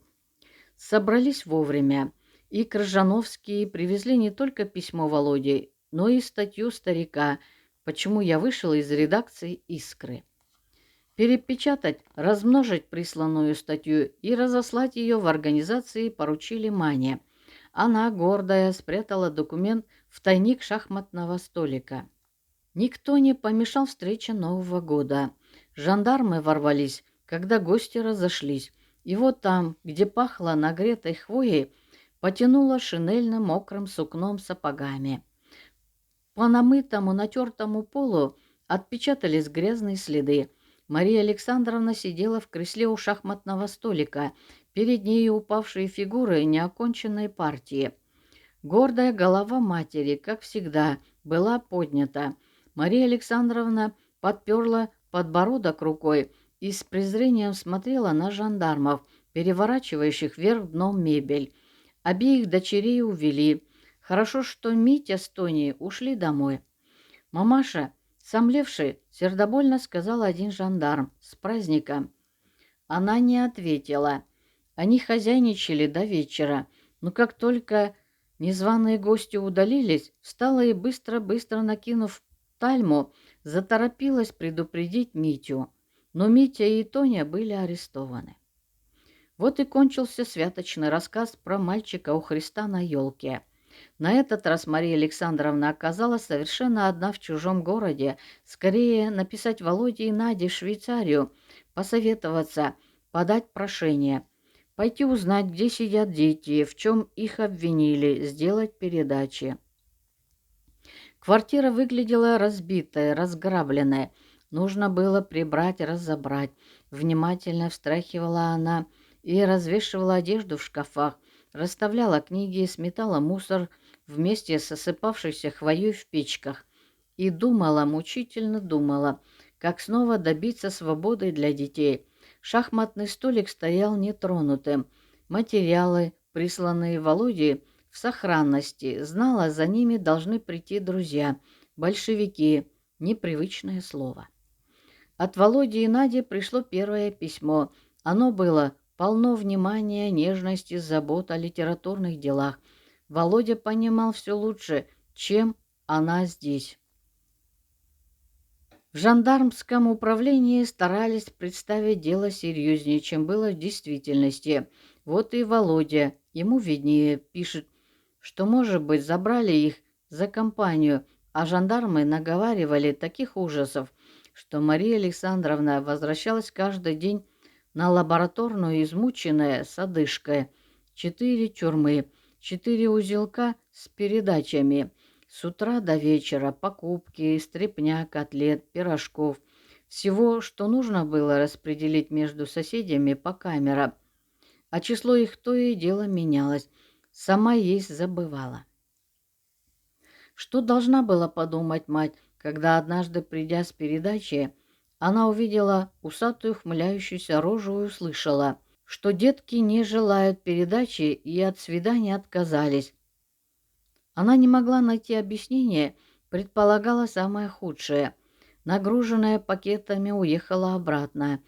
Собрались вовремя, и Крыжановские привезли не только письмо Володе, но и статью старика, почему я вышел из редакции «Искры». Перепечатать, размножить присланную статью и разослать ее в организации поручили Мане. Она, гордая, спрятала документ в тайник шахматного столика. Никто не помешал встрече Нового года. Жандармы ворвались, когда гости разошлись. И вот там, где пахло нагретой хвоей, потянуло шинельным мокрым сукном сапогами. По намытому натертому полу отпечатались грязные следы. Мария Александровна сидела в кресле у шахматного столика. Перед ней упавшие фигуры неоконченной партии. Гордая голова матери, как всегда, была поднята. Мария Александровна подперла подбородок рукой и с презрением смотрела на жандармов, переворачивающих вверх дном мебель. Обеих дочерей увели. Хорошо, что Митя с Тоней ушли домой. «Мамаша, сомлевший», — сердобольно сказал один жандарм, — «с праздником». Она не ответила. Они хозяйничали до вечера, но как только незваные гости удалились, встала и быстро-быстро накинув тальму, заторопилась предупредить Митю. Но Митя и Тоня были арестованы. Вот и кончился святочный рассказ про мальчика у Христа на елке. На этот раз Мария Александровна оказалась совершенно одна в чужом городе. Скорее написать Володе и Наде в Швейцарию, посоветоваться, подать прошение, пойти узнать, где сидят дети, в чем их обвинили, сделать передачи. Квартира выглядела разбитая, разграбленная. Нужно было прибрать, разобрать. Внимательно встряхивала она и развешивала одежду в шкафах, расставляла книги, сметала мусор вместе с осыпавшейся хвоей в печках. И думала, мучительно думала, как снова добиться свободы для детей. Шахматный столик стоял нетронутым. Материалы, присланные Володе, в сохранности. Знала, за ними должны прийти друзья, большевики, непривычное слово. От Володи и Нади пришло первое письмо. Оно было полно внимания, нежности, забот о литературных делах. Володя понимал все лучше, чем она здесь. В жандармском управлении старались представить дело серьезнее, чем было в действительности. Вот и Володя, ему виднее, пишет, что, может быть, забрали их за компанию, а жандармы наговаривали таких ужасов, что Мария Александровна возвращалась каждый день на лабораторную, измученная, с одышкой. 4 тюрьмы, 4 узелка с передачами. С утра до вечера покупки, стряпня, котлет, пирожков. Всего, что нужно было распределить между соседями по камерам. А число их то и дело менялось. Сама есть забывала. Что должна была подумать мать, когда однажды, придя с передачи, она увидела усатую хмыляющуюся рожу и услышала, что детки не желают передачи и от свидания отказались. Она не могла найти объяснение, предполагала самое худшее. Нагруженная пакетами уехала обратно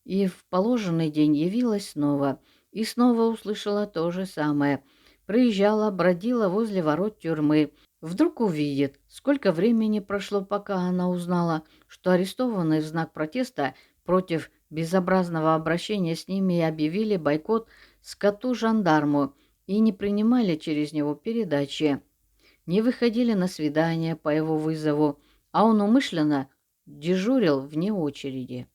и в положенный день явилась снова и снова услышала то же самое. Проезжала, бродила возле ворот тюрьмы. Вдруг увидит, сколько времени прошло, пока она узнала, что арестованные в знак протеста против безобразного обращения с ними объявили бойкот скоту-жандарму и не принимали через него передачи. Не выходили на свидания по его вызову, а он умышленно дежурил вне очереди.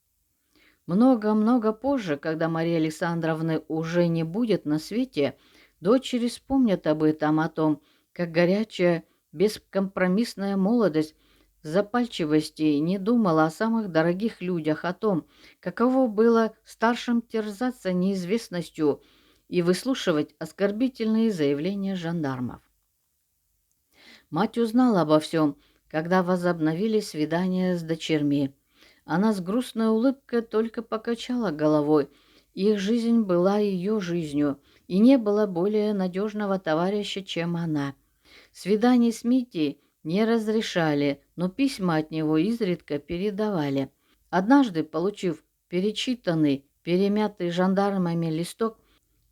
Много-много позже, когда Мария Александровна уже не будет на свете, дочери вспомнят об этом, о том, как горячая, бескомпромиссная молодость в запальчивости не думала о самых дорогих людях, о том, каково было старшим терзаться неизвестностью и выслушивать оскорбительные заявления жандармов. Мать узнала обо всем, когда возобновили свидания с дочерьми. Она с грустной улыбкой только покачала головой. Их жизнь была ее жизнью, и не было более надежного товарища, чем она. Свиданий с Митей не разрешали, но письма от него изредка передавали. Однажды, получив перечитанный, перемятый жандармами листок,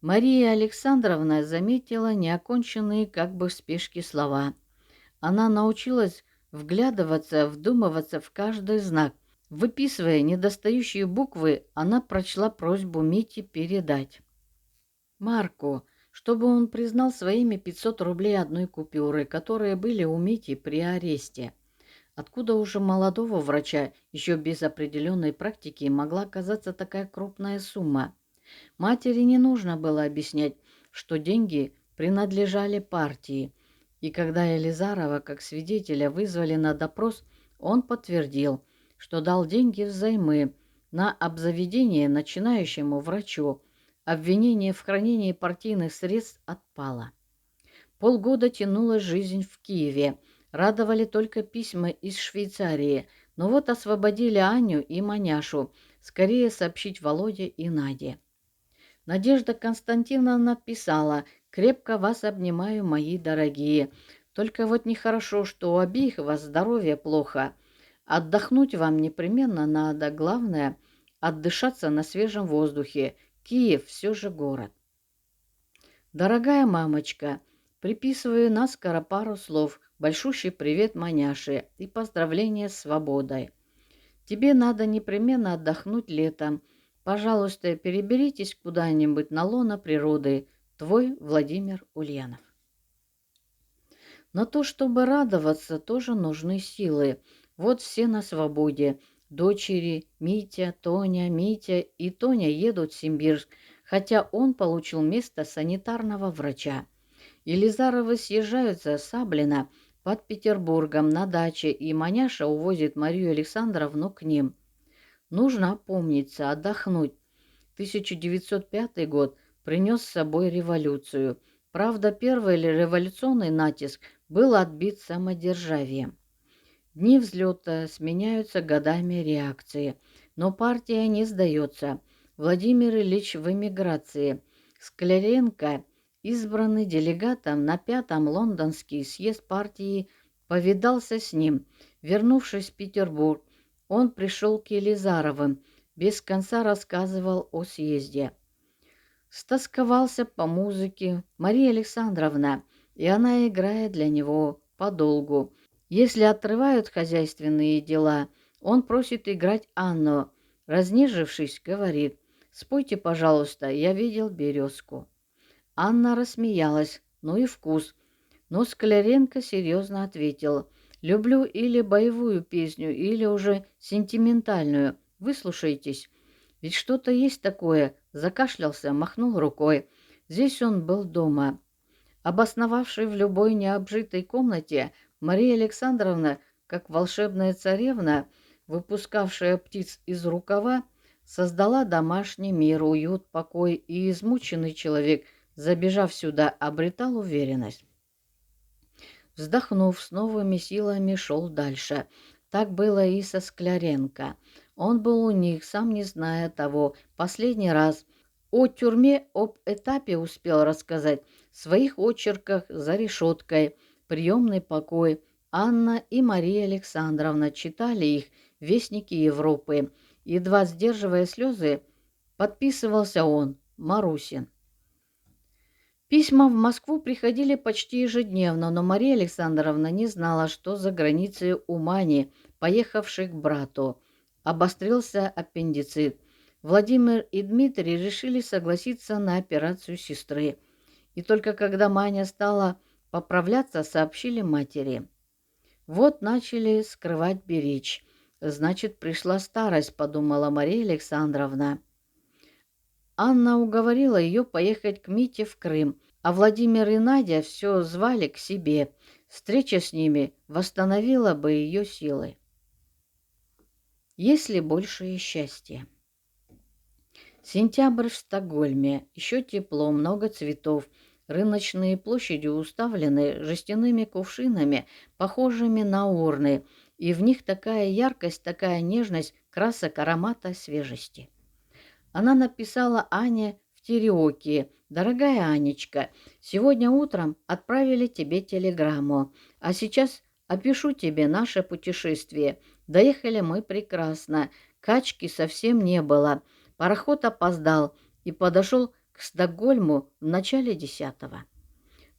Мария Александровна заметила неоконченные как бы в спешке слова. Она научилась вглядываться, вдумываться в каждый знак. Выписывая недостающие буквы, она прочла просьбу Мити передать Марку, чтобы он признал своими 500 рублей одной купюры, которые были у Мити при аресте. Откуда уже молодого врача, еще без определенной практики, могла казаться такая крупная сумма? Матери не нужно было объяснять, что деньги принадлежали партии, и когда Елизарова как свидетеля вызвали на допрос, он подтвердил, что дал деньги взаймы на обзаведение начинающему врачу. Обвинение в хранении партийных средств отпало. Полгода тянулась жизнь в Киеве, радовали только письма из Швейцарии, но вот освободили Аню и Маняшу, скорее сообщить Володе и Наде. Надежда Константиновна писала: «Крепко вас обнимаю, мои дорогие. Только вот нехорошо, что у обеих вас здоровье плохо. Отдохнуть вам непременно надо. Главное – отдышаться на свежем воздухе. Киев все же город». Дорогая мамочка, приписываю наскоро пару слов. Большущий привет Маняше и поздравления с свободой. Тебе надо непременно отдохнуть летом. Пожалуйста, переберитесь куда-нибудь на лоно природы. Твой Владимир Ульянов. На то, чтобы радоваться, тоже нужны силы. Вот все на свободе. Дочери Митя, Тоня, Митя и Тоня едут в Симбирск, хотя он получил место санитарного врача. Елизаровы съезжаются с Саблина под Петербургом на даче, и Маняша увозит Марию Александровну к ним. Нужно опомниться, отдохнуть. 1905 год принес с собой революцию. Правда, первый революционный натиск был отбит самодержавием. Дни взлета сменяются годами реакции, но партия не сдается. Владимир Ильич в эмиграции. Скляренко, избранный делегатом на 5-м лондонский съезд партии, повидался с ним. Вернувшись в Петербург, он пришел к Елизаровым, без конца рассказывал о съезде. Стосковался по музыке Мария Александровна, и она играет для него подолгу. Если отрывают хозяйственные дела, он просит играть Анну. Разнежившись, говорит: «Спойте, пожалуйста, я видел березку». Анна рассмеялась: «Ну и вкус». Но Скляренко серьезно ответил: «Люблю или боевую песню, или уже сентиментальную. Выслушайтесь». Ведь что-то есть такое. Закашлялся, махнул рукой. Здесь он был дома. Обосновавший в любой необжитой комнате, Мария Александровна, как волшебная царевна, выпускавшая птиц из рукава, создала домашний мир, уют, покой, и измученный человек, забежав сюда, обретал уверенность. Вздохнув, с новыми силами шел дальше. Так было и со Скляренко. Он был у них, сам не зная того, последний раз. О тюрьме, об этапе успел рассказать, в своих очерках «За решеткой», «Приемный покой». Анна и Мария Александровна читали их «Вестники Европы». Едва сдерживая слезы, подписывался он, Марусин. Письма в Москву приходили почти ежедневно, но Мария Александровна не знала, что за границей у Мани, поехавшей к брату. Обострился аппендицит. Владимир и Дмитрий решили согласиться на операцию сестры. И только когда Маня стала поправляться, сообщили матери. Вот начали скрывать, беречь. Значит, пришла старость, подумала Мария Александровна. Анна уговорила ее поехать к Мите в Крым, а Владимир и Надя все звали к себе. Встреча с ними восстановила бы ее силы. Если большее счастье. Сентябрь в Стокгольме. Еще тепло, много цветов. Рыночные площади уставлены жестяными кувшинами, похожими на урны, и в них такая яркость, такая нежность красок, аромата, свежести. Она написала Ане в Тереоке: «Дорогая Анечка, сегодня утром отправили тебе телеграмму, а сейчас опишу тебе наше путешествие. Доехали мы прекрасно, качки совсем не было, пароход опоздал и подошел к Стокгольму в начале 10-го.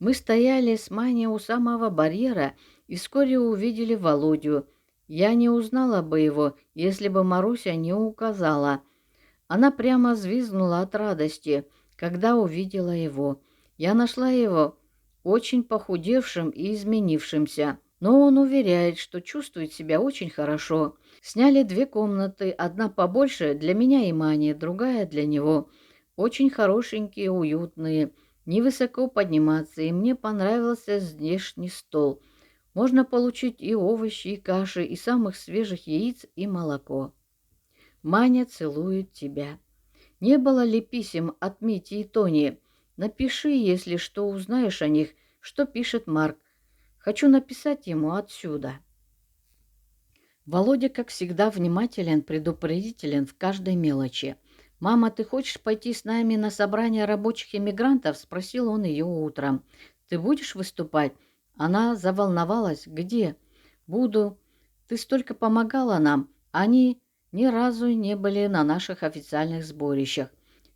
Мы стояли с Маней у самого барьера и вскоре увидели Володю. Я не узнала бы его, если бы Маруся не указала. Она прямо взвизгнула от радости, когда увидела его. Я нашла его очень похудевшим и изменившимся, но он уверяет, что чувствует себя очень хорошо. Сняли 2 комнаты, одна побольше для меня и Мани, другая для него. Очень хорошенькие, уютные, невысоко подниматься, и мне понравился здешний стол. Можно получить и овощи, и каши, и самых свежих яиц, и молоко. Маня целует тебя. Не было ли писем от Мити и Тони? Напиши, если что узнаешь о них, что пишет Марк. Хочу написать ему отсюда. Володя, как всегда, внимателен, предупредителен в каждой мелочи. «Мама, ты хочешь пойти с нами на собрание рабочих эмигрантов?» — спросил он ее утром. «Ты будешь выступать?» Она заволновалась. «Где?» «Буду. Ты столько помогала нам. Они ни разу не были на наших официальных сборищах».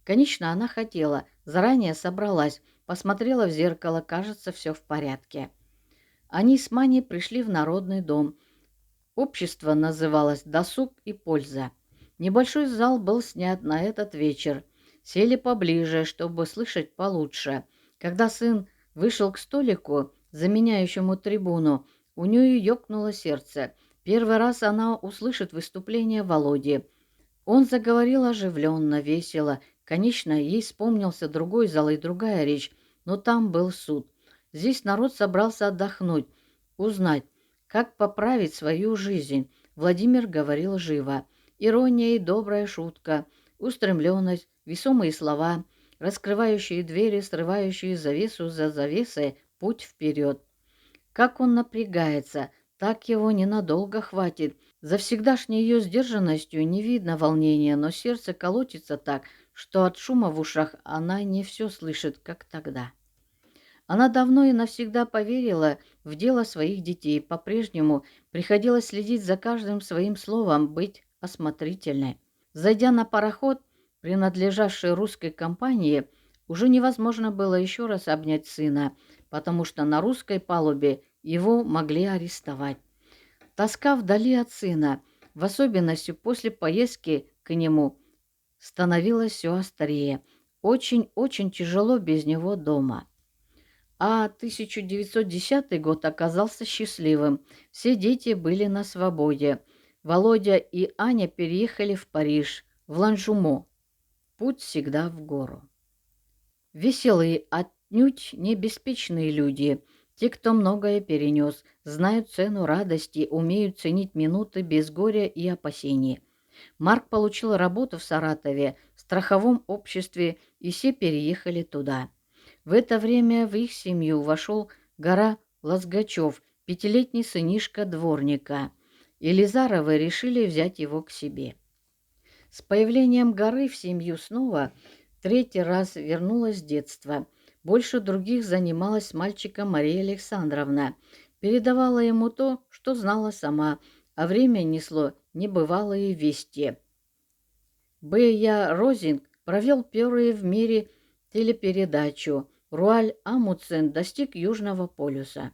Конечно, она хотела. Заранее собралась. Посмотрела в зеркало. Кажется, все в порядке. Они с Маней пришли в Народный дом. Общество называлось «Досуг и польза». Небольшой зал был снят на этот вечер. Сели поближе, чтобы слышать получше. Когда сын вышел к столику, заменяющему трибуну, у нее ёкнуло сердце. Первый раз она услышит выступление Володи. Он заговорил оживленно, весело. Конечно, ей вспомнился другой зал и другая речь, но там был суд. Здесь народ собрался отдохнуть, узнать, как поправить свою жизнь. Владимир говорил живо. Ирония и добрая шутка, устремленность, весомые слова, раскрывающие двери, срывающие завесу за завесой, путь вперед. Как он напрягается, так его ненадолго хватит. За всегдашней ее сдержанностью не видно волнения, но сердце колотится так, что от шума в ушах она не все слышит, как тогда. Она давно и навсегда поверила в дело своих детей. По-прежнему приходилось следить за каждым своим словом, быть осмотрительной. Зайдя на пароход, принадлежавший русской компании, уже невозможно было еще раз обнять сына, потому что на русской палубе его могли арестовать. Тоска вдали от сына, в особенности после поездки к нему, становилась все острее. Очень-очень тяжело без него дома. А 1910 год оказался счастливым. Все дети были на свободе. Володя и Аня переехали в Париж, в Ланжумо. Путь всегда в гору. Веселые, отнюдь не беспечные люди. Те, кто многое перенес, знают цену радости, умеют ценить минуты без горя и опасений. Марк получил работу в Саратове, в страховом обществе, и все переехали туда. В это время в их семью вошел Гора Лазгачев, 5-летний сынишка дворника. Елизаровы решили взять его к себе. С появлением Горы в семью снова 3-й раз вернулось детство. Больше других занималась с мальчиком Мария Александровна. Передавала ему то, что знала сама, а время несло небывалые вести. Б.Я. Розинг провел первые в мире телепередачу. Руаль Амундсен достиг Южного полюса.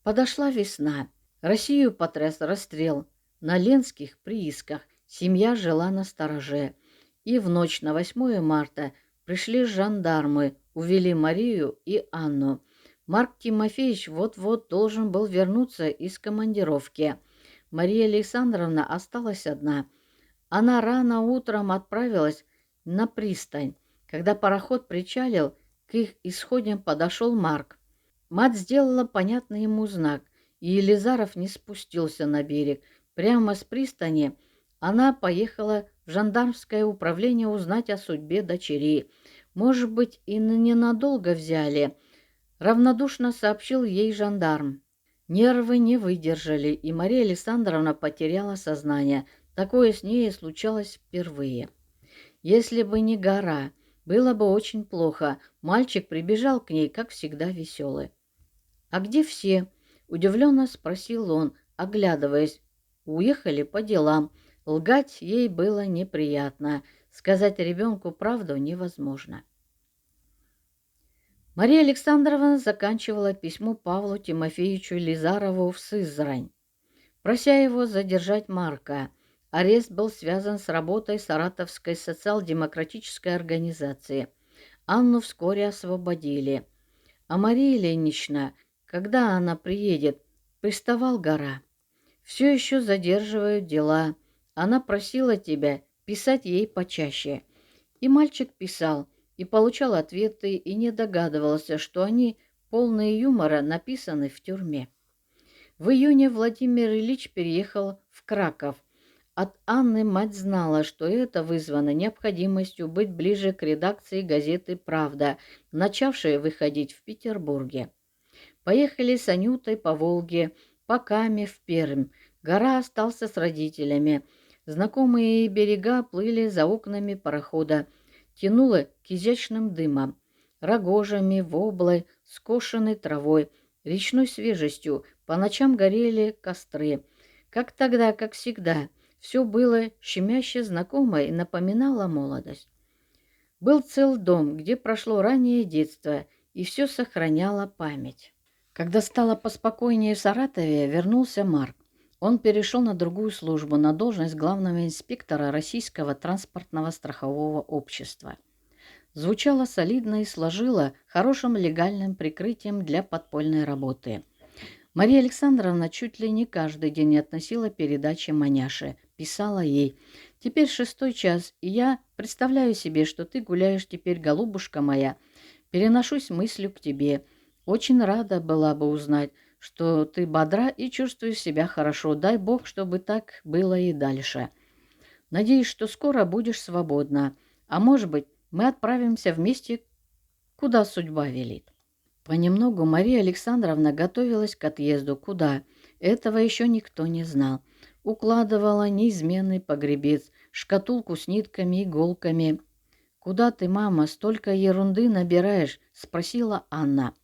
Подошла весна. Россию потряс расстрел. На Ленских приисках семья жила на стороже. И в ночь на 8 марта пришли жандармы, увели Марию и Анну. Марк Тимофеевич вот-вот должен был вернуться из командировки. Мария Александровна осталась одна. Она рано утром отправилась на пристань. Когда пароход причалил, к их исходям подошел Марк. Мать сделала понятный ему знак, и Елизаров не спустился на берег. Прямо с пристани она поехала в жандармское управление узнать о судьбе дочерей. Может быть, и ненадолго взяли, равнодушно сообщил ей жандарм. Нервы не выдержали, и Мария Александровна потеряла сознание. Такое с ней случалось впервые. Если бы не Гора, было бы очень плохо. Мальчик прибежал к ней, как всегда, веселый. «А где все?» — удивленно спросил он, оглядываясь. Уехали по делам. Лгать ей было неприятно. Сказать ребенку правду невозможно. Мария Александровна заканчивала письмо Павлу Тимофеевичу Лизарову в Сызрань, прося его задержать Марка. Арест был связан с работой Саратовской социал-демократической организации. Анну вскоре освободили. А Мария Ильинична, когда она приедет, приставал Гора. Все еще задерживают дела. Она просила тебя писать ей почаще. И мальчик писал, и получал ответы, и не догадывался, что они, полные юмора, написаны в тюрьме. В июне Владимир Ильич переехал в Краков. От Анны мать знала, что это вызвано необходимостью быть ближе к редакции газеты «Правда», начавшей выходить в Петербурге. Поехали с Анютой по Волге, по Каме в Пермь. Гора остался с родителями. Знакомые берега плыли за окнами парохода. Тянуло к изящным дымам, рогожами, воблой, скошенной травой, речной свежестью. По ночам горели костры. Как тогда, как всегда, все было щемяще знакомо и напоминало молодость. Был цел дом, где прошло раннее детство, и все сохраняло память. Когда стало поспокойнее в Саратове, вернулся Марк. Он перешел на другую службу, на должность главного инспектора Российского транспортного страхового общества. Звучало солидно и служило хорошим легальным прикрытием для подпольной работы. Мария Александровна чуть ли не каждый день относила передачи маняше, писала ей: «Теперь 6 час, и я представляю себе, что ты гуляешь теперь, голубушка моя. Переношусь мыслью к тебе. Очень рада была бы узнать, что ты бодра и чувствуешь себя хорошо. Дай Бог, чтобы так было и дальше. Надеюсь, что скоро будешь свободна, а может быть, мы отправимся вместе, куда судьба велит». Понемногу Мария Александровна готовилась к отъезду. Куда? Этого еще никто не знал. Укладывала неизменный погребец, шкатулку с нитками, иголками. «Куда ты, мама, столько ерунды набираешь?» — спросила Анна.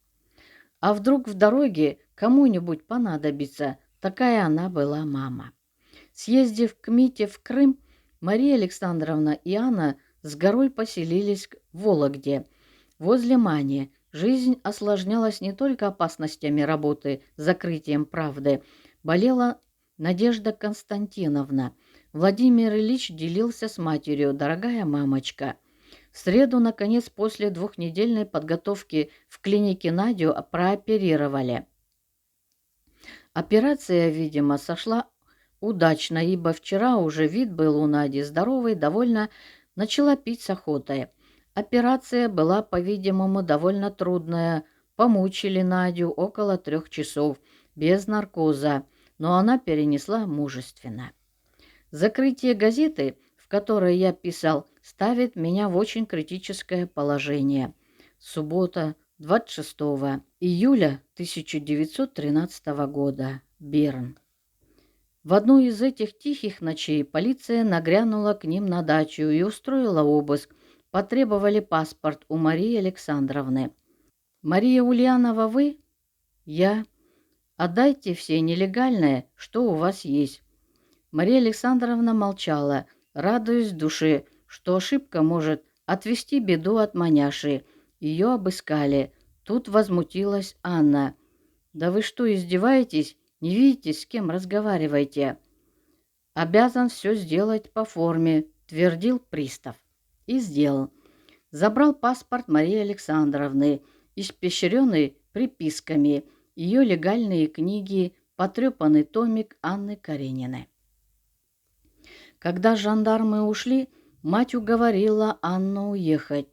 «А вдруг в дороге кому-нибудь понадобится?» Такая она была мама. Съездив к Мите в Крым, Мария Александровна и Анна с Горой поселились в Вологде, возле Мани. Жизнь осложнялась не только опасностями работы, закрытием «Правды». Болела Надежда Константиновна. Владимир Ильич делился с матерью: «Дорогая мамочка». В среду, наконец, после 2-недельной подготовки в клинике Надю прооперировали. Операция, видимо, сошла удачно, ибо вчера уже вид был у Нади здоровый, довольно начала пить с охотой. Операция была, по-видимому, довольно трудная. Помучили Надю около 3 часов, без наркоза, но она перенесла мужественно. Закрытие газеты, в которой я писал, ставит меня в очень критическое положение. Суббота, 26 июля 1913 года. Берн. В одну из этих тихих ночей полиция нагрянула к ним на дачу и устроила обыск. Потребовали паспорт у Марии Александровны. «Мария Ульянова, вы?» «Я». «Отдайте все нелегальное, что у вас есть». Мария Александровна молчала, радуясь в душе, что ошибка может отвести беду от маняши. Ее обыскали. Тут возмутилась Анна. «Да вы что, издеваетесь? Не видите, с кем разговариваете?» «Обязан все сделать по форме», — твердил пристав. И сделал. Забрал паспорт Марии Александровны, испещренный приписками, ее легальные книги, потрепанный томик Анны Карениной. Когда жандармы ушли, мать уговорила Анну уехать,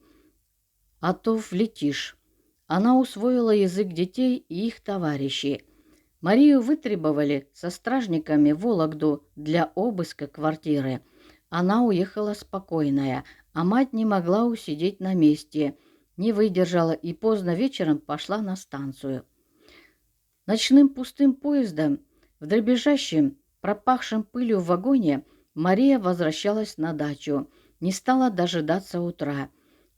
а то влетишь. Она усвоила язык детей и их товарищей. Марию вытребовали со стражниками в Вологду для обыска квартиры. Она уехала спокойная, а мать не могла усидеть на месте, не выдержала и поздно вечером пошла на станцию. Ночным пустым поездом, в дребезжащем, пропахшем пылью вагоне, Мария возвращалась на дачу, не стала дожидаться утра.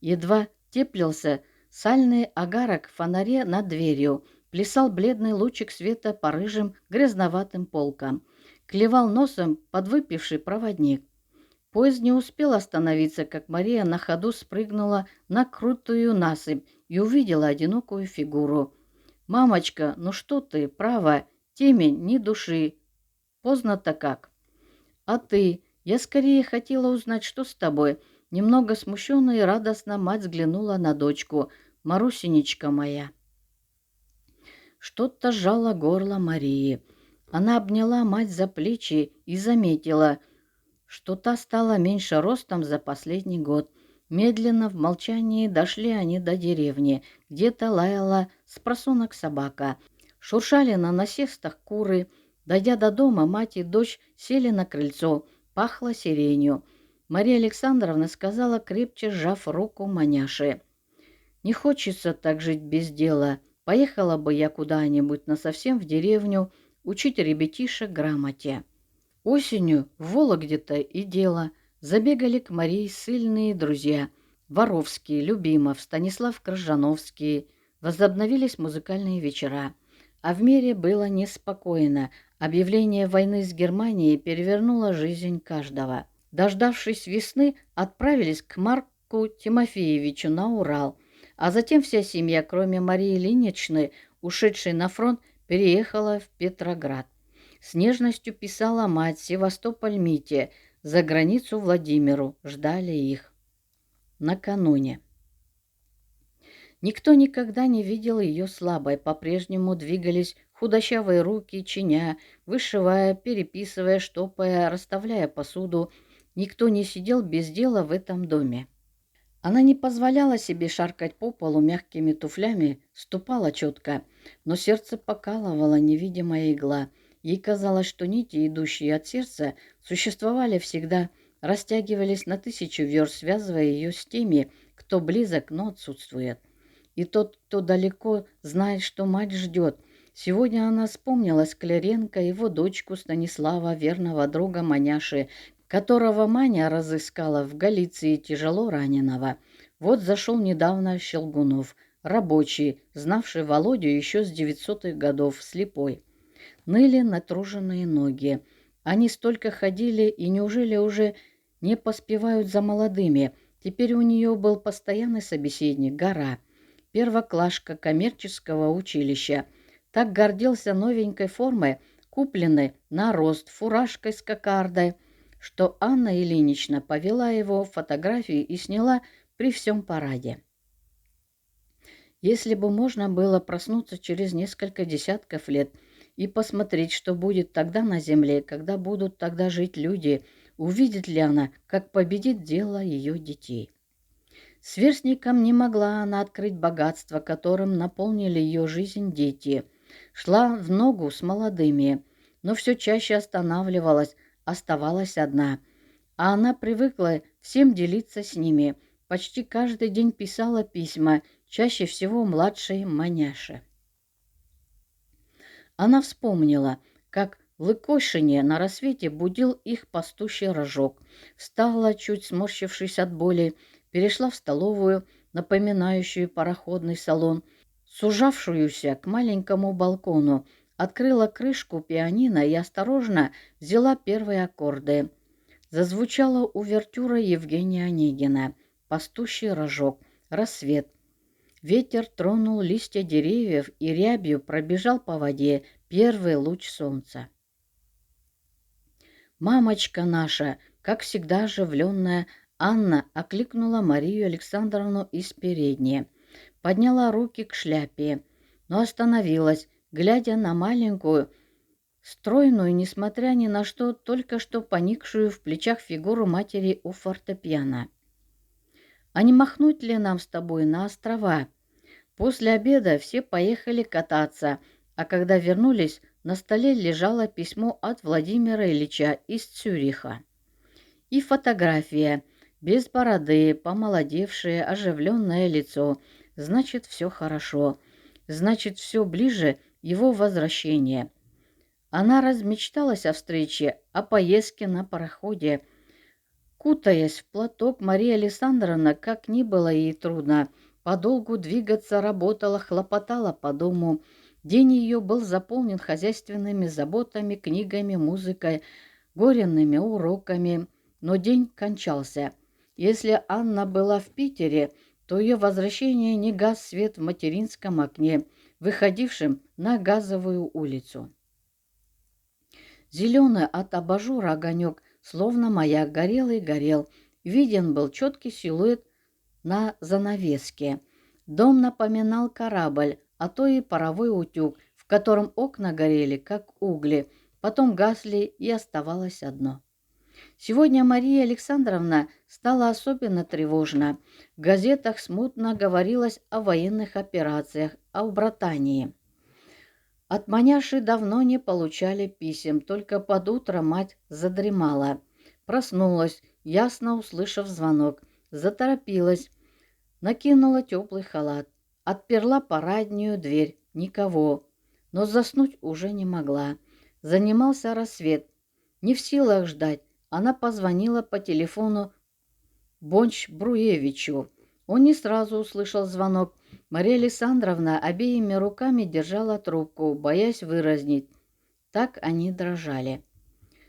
Едва теплился сальный огарок в фонаре над дверью, плясал бледный лучик света по рыжим грязноватым полкам, клевал носом подвыпивший проводник. Поезд не успел остановиться, как Мария на ходу спрыгнула на крутую насыпь и увидела одинокую фигуру. «Мамочка, ну что ты, право, темень, ни души. Поздно-то как. А ты? Я скорее хотела узнать, что с тобой». Немного смущенно и радостно мать взглянула на дочку. «Марусенечка моя». Что-то сжало горло Марии. Она обняла мать за плечи и заметила, что та стала меньше ростом за последний год. Медленно в молчании дошли они до деревни. Где-то лаяла спросонок собака. Шуршали на насестах куры. Дойдя до дома, мать и дочь сели на крыльцо. Пахло сиренью. Мария Александровна сказала, крепче сжав руку маняши: «Не хочется так жить без дела. Поехала бы я куда-нибудь насовсем в деревню учить ребятишек грамоте». Осенью в Вологде-то и дело. Забегали к Марии ссыльные друзья. Воровские, Любимов, Станислав Крыжановский. Возобновились музыкальные вечера. А в мире было неспокойно. Объявление войны с Германией перевернуло жизнь каждого. Дождавшись весны, отправились к Марку Тимофеевичу на Урал. А затем вся семья, кроме Марии Ильиничны, ушедшей на фронт, переехала в Петроград. С нежностью писала мать: Севастополь Мите, за границу Владимиру, ждали их. Накануне. Никто никогда не видел ее слабой, по-прежнему двигались худощавые руки, чиня, вышивая, переписывая, штопая, расставляя посуду. Никто не сидел без дела в этом доме. Она не позволяла себе шаркать по полу мягкими туфлями, ступала четко, но сердце покалывало невидимая игла. Ей казалось, что нити, идущие от сердца, существовали всегда, растягивались на 1000 верст, связывая ее с теми, кто близок, но отсутствует. И тот, кто далеко, знает, что мать ждет. Сегодня она вспомнила Скляренко, его дочку Станислава, верного друга маняши, которого Маня разыскала в Галиции тяжело раненого. Вот зашел недавно Щелгунов, рабочий, знавший Володю еще с 900-х годов, слепой. Ныли натруженные ноги. Они столько ходили, и неужели уже не поспевают за молодыми? Теперь у нее был постоянный собеседник — Гора, первоклашка коммерческого училища. Так гордился новенькой формой, купленной на рост, фуражкой с кокардой, что Анна Ильинична повела его в фотографии и сняла при всем параде. Если бы можно было проснуться через несколько десятков лет и посмотреть, что будет тогда на земле, когда будут тогда жить люди, увидит ли она, как победит дело ее детей. Сверстникам не могла она открыть богатство, которым наполнили ее жизнь дети. Шла в ногу с молодыми, но все чаще останавливалась, оставалась одна. А она привыкла всем делиться с ними. Почти каждый день писала письма, чаще всего младшей маняше. Она вспомнила, как в Лыкошине на рассвете будил их пастущий рожок. Встала, чуть сморщившись от боли, перешла в столовую, напоминающую пароходный салон, сужавшуюся к маленькому балкону, открыла крышку пианино и осторожно взяла первые аккорды. Зазвучала увертюра Евгения Онегина «Пастущий рожок», «Рассвет». Ветер тронул листья деревьев и рябью пробежал по воде первый луч солнца. «Мамочка наша!» Как всегда оживленная, Анна окликнула Марию Александровну из передней. Подняла руки к шляпе, но остановилась, глядя на маленькую, стройную, несмотря ни на что, только что поникшую в плечах фигуру матери у фортепиано. «А не махнуть ли нам с тобой на острова?» После обеда все поехали кататься, а когда вернулись, на столе лежало письмо от Владимира Ильича из Цюриха. И фотография, без бороды, помолодевшее, оживленное лицо. Значит, все хорошо. Значит, все ближе его возвращения. Она размечталась о встрече, о поездке на пароходе. Кутаясь в платок, Мария Александровна, как ни было ей трудно, подолгу двигаться, работала, хлопотала по дому. День ее был заполнен хозяйственными заботами, книгами, музыкой, горенными уроками. но день кончался. Если Анна была в Питере, то ее возвращение не гас свет в материнском окне, выходившем на Газовую улицу. Зеленый от абажура огонек, словно маяк, горел и горел. Виден был четкий силуэт на занавеске. Дом напоминал корабль, а то и паровой утюг, в котором окна горели, как угли, потом гасли, и оставалось одно. Сегодня Мария Александровна стала особенно тревожна. В газетах смутно говорилось о военных операциях, о братании. От маняши давно не получали писем, только под утро мать задремала. Проснулась, ясно услышав звонок, заторопилась, накинула теплый халат, отперла парадную дверь, никого, но заснуть уже не могла. Занимался рассвет. Не в силах ждать, она позвонила по телефону Бонч-Бруевичу. Он не сразу услышал звонок. Мария Александровна обеими руками держала трубку, боясь выразнить. Так они дрожали.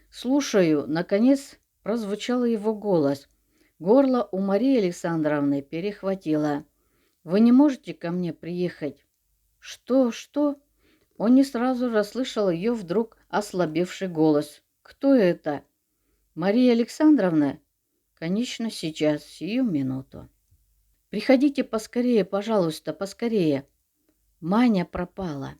«Слушаю», — наконец прозвучал его голос. Горло у Марии Александровны перехватило. «Вы не можете ко мне приехать?» «Что? Что?» Он не сразу расслышал ее вдруг ослабевший голос. «Кто это?» «Мария Александровна?» «Конечно, сейчас, сию минуту». «Приходите поскорее, пожалуйста, поскорее». Маня пропала.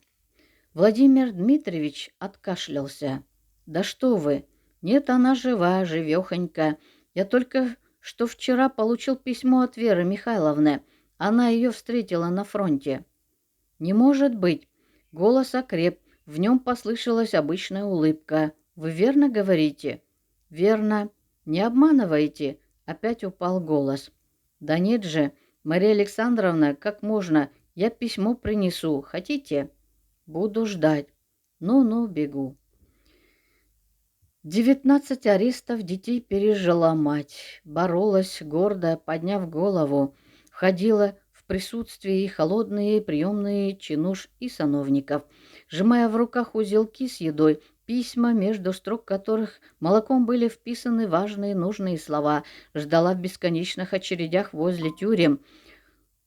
Владимир Дмитриевич откашлялся. «Да что вы! Нет, она жива, живехонька. Я только что вчера получил письмо от Веры Михайловны. Она ее встретила на фронте». «Не может быть!» Голос окреп, в нем послышалась обычная улыбка. «Вы верно говорите?» «Верно. Не обманывайте!» Опять упал голос. «Да нет же, Мария Александровна, как можно? Я письмо принесу. Хотите?» «Буду ждать». «Ну-ну, бегу». 19 арестов детей пережила мать. Боролась, гордо подняв голову. Входила в присутствие и холодные приемные чинуш и сановников, сжимая в руках узелки с едой, письма, между строк которых молоком были вписаны важные нужные слова, ждала в бесконечных очередях возле тюрем.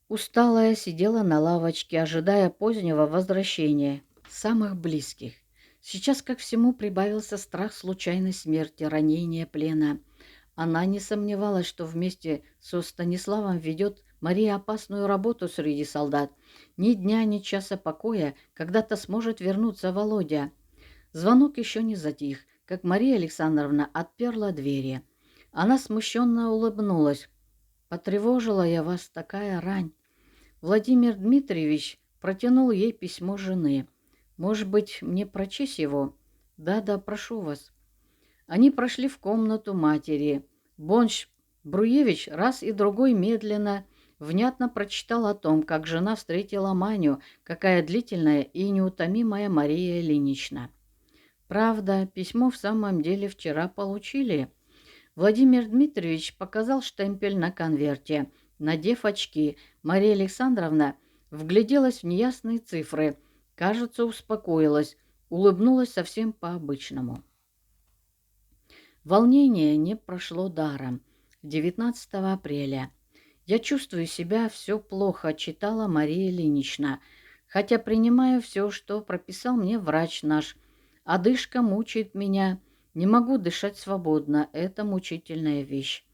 Усталая сидела на лавочке, ожидая позднего возвращения самых близких. Сейчас ко всему прибавился страх случайной смерти, ранения, плена. Она не сомневалась, что вместе со Станиславом ведет Мария опасную работу среди солдат. Ни дня, ни часа покоя, когда-то сможет вернуться Володя. Звонок еще не затих, как Мария Александровна отперла двери. Она смущенно улыбнулась. «Потревожила я вас такая рань». Владимир Дмитриевич протянул ей письмо жены. «Может быть, мне прочесть его?» «Да-да, прошу вас». Они прошли в комнату матери. Бонч Бруевич раз и другой медленно, внятно прочитал о том, как жена встретила Маню, какая длительная и неутомимая Мария Ильинична. Правда, письмо в самом деле вчера получили. Владимир Дмитриевич показал штемпель на конверте. Надев очки, Мария Александровна вгляделась в неясные цифры. Кажется, успокоилась, улыбнулась совсем по-обычному. Волнение не прошло даром. 19 апреля. «Я чувствую себя все плохо», — читала Мария Ильинична, «хотя принимаю все, что прописал мне врач наш. Одышка мучает меня, не могу дышать свободно, это мучительная вещь.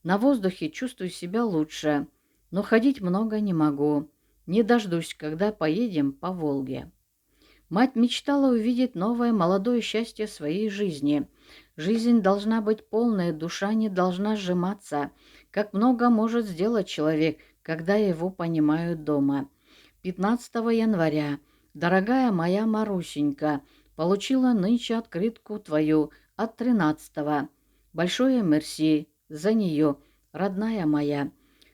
На воздухе чувствую себя лучше, но ходить много не могу. Не дождусь, когда поедем по Волге». Мать мечтала увидеть новое молодое счастье своей жизни. Жизнь должна быть полная, душа не должна сжиматься. Как много может сделать человек, когда его понимают дома. 15 января. «Дорогая моя Марусенька, получила нынче открытку твою от 13-го. Большое мерси за нее, родная моя.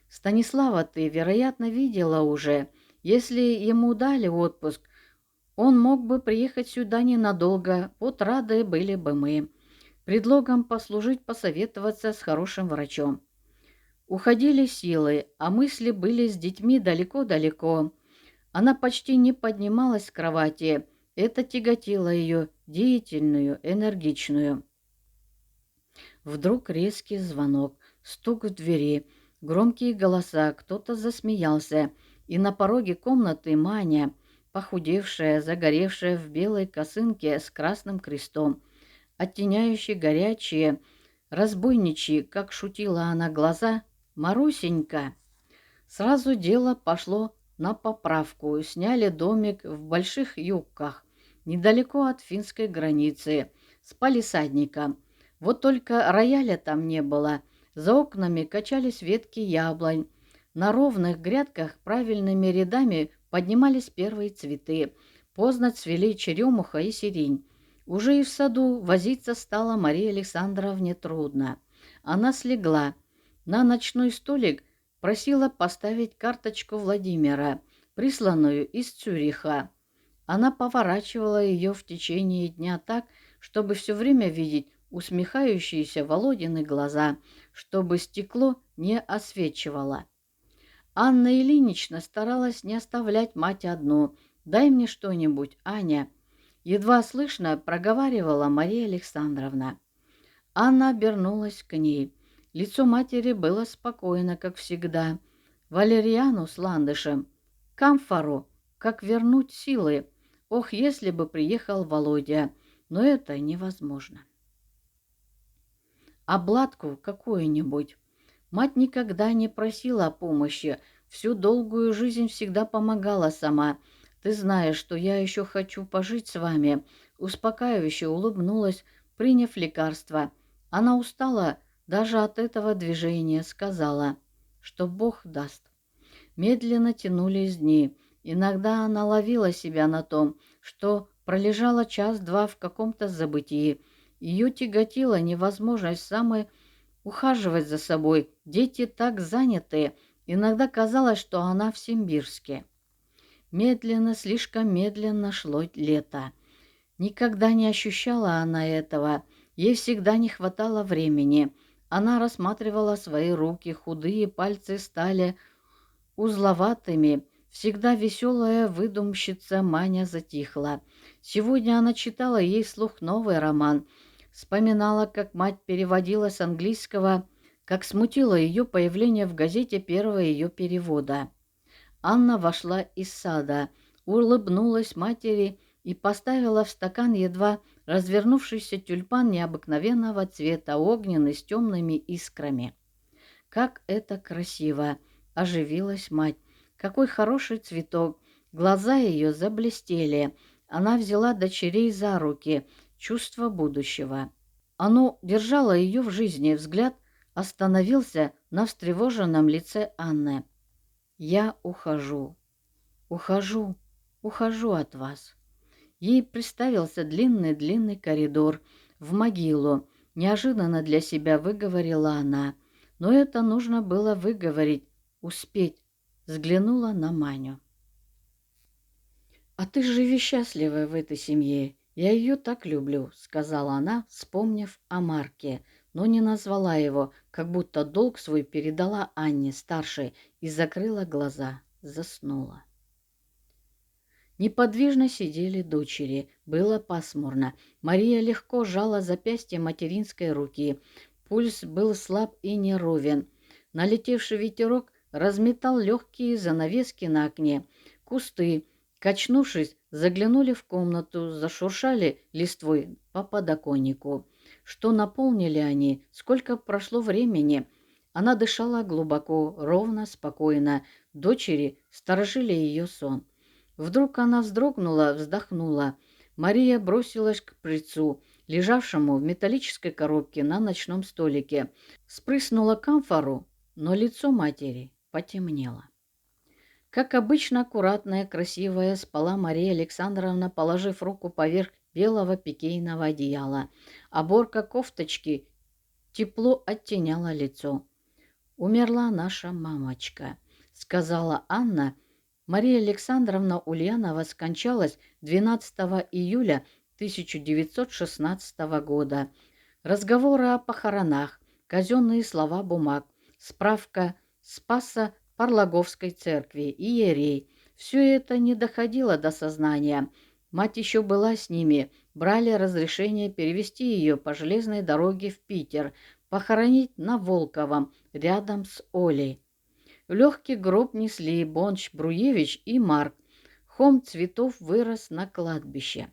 Станислава ты, вероятно, видела уже. Если ему дали отпуск, он мог бы приехать сюда ненадолго, вот рады были бы мы. Предлогом послужить посоветоваться с хорошим врачом. Уходили силы, а мысли были с детьми далеко-далеко. Она почти не поднималась с кровати. Это тяготило ее, деятельную, энергичную. Вдруг резкий звонок, стук в двери, громкие голоса, кто-то засмеялся, и на пороге комнаты Маня, похудевшая, загоревшая в белой косынке с красным крестом, оттеняющие горячие, разбойничьи, как шутила она, глаза, Марусенька. Сразу дело пошло на поправку. Сняли домик в Больших Юбках, недалеко от финской границы, с палисадником. Вот только рояля там не было. За окнами качались ветки яблонь. На ровных грядках правильными рядами поднимались первые цветы. Поздно цвели черемуха и сирень. Уже и в саду возиться стало Марии Александровне трудно. Она слегла. На ночной столик просила поставить карточку Владимира, присланную из Цюриха. Она поворачивала ее в течение дня так, чтобы все время видеть усмехающиеся Володины глаза, чтобы стекло не освечивало. Анна Ильинична старалась не оставлять мать одну. «Дай мне что-нибудь, Аня», — едва слышно проговаривала Мария Александровна. Анна обернулась к ней. Лицо матери было спокойно, как всегда. Валерьяну с ландышем, камфору, как вернуть силы. Ох, если бы приехал Володя, но это невозможно. Обладку какую-нибудь. Мать никогда не просила о помощи, всю долгую жизнь всегда помогала сама. Ты знаешь, что я еще хочу пожить с вами. Успокаивающе улыбнулась, приняв лекарство. Она устала даже от этого движения, сказала, что Бог даст. Медленно тянулись дни. Иногда она ловила себя на том, что пролежала час-два в каком-то забытии. Ее тяготила невозможность самой ухаживать за собой. Дети так заняты. Иногда казалось, что она в Симбирске. Медленно, слишком медленно шло лето. Никогда не ощущала она этого. Ей всегда не хватало времени. Она рассматривала свои руки, худые пальцы стали узловатыми. Всегда веселая выдумщица Маня затихла. Сегодня она читала ей вслух новый роман. Вспоминала, как мать переводила с английского, как смутило ее появление в газете первого ее перевода. Анна вошла из сада, улыбнулась матери и поставила в стакан едва развернувшийся тюльпан необыкновенного цвета, огненный с темными искрами. «Как это красиво!» — оживилась мать. «Какой хороший цветок!» Глаза ее заблестели. Она взяла дочерей за руки. Чувство будущего. Оно держало ее в жизни. Взгляд остановился на встревоженном лице Анны. «Я ухожу, ухожу, ухожу от вас». Ей представился длинный-длинный коридор в могилу. Неожиданно для себя выговорила она. Но это нужно было выговорить, успеть. Взглянула на Маню. «А ты живи счастливо в этой семье. Я ее так люблю», — сказала она, вспомнив о Марке, но не назвала его, как будто долг свой передала Анне, старшей, и закрыла глаза, заснула. Неподвижно сидели дочери. Было пасмурно. Мария легко сжала запястье материнской руки. Пульс был слаб и неровен. Налетевший ветерок разметал легкие занавески на окне. Кусты, качнувшись, заглянули в комнату, зашуршали листвой по подоконнику. Что наполнили они, сколько прошло времени. Она дышала глубоко, ровно, спокойно. Дочери сторожили ее сон. Вдруг она вздрогнула, вздохнула. Мария бросилась к прицу, лежавшему в металлической коробке на ночном столике. Спрыснула камфору, но лицо матери потемнело. Как обычно, аккуратная, красивая, спала Мария Александровна, положив руку поверх белого пикейного одеяла. Оборка кофточки тепло оттеняла лицо. «Умерла наша мамочка», — сказала Анна. Мария Александровна Ульянова скончалась 12 июля 1916 года. Разговоры о похоронах, казенные слова бумаг, справка Спаса Парлаговской церкви, иерей. Все это не доходило до сознания. Мать еще была с ними, брали разрешение перевести ее по железной дороге в Питер. похоронить на Волковом, рядом с Олей. В легкий гроб несли Бонч, Бруевич и Марк. Хом цветов вырос на кладбище.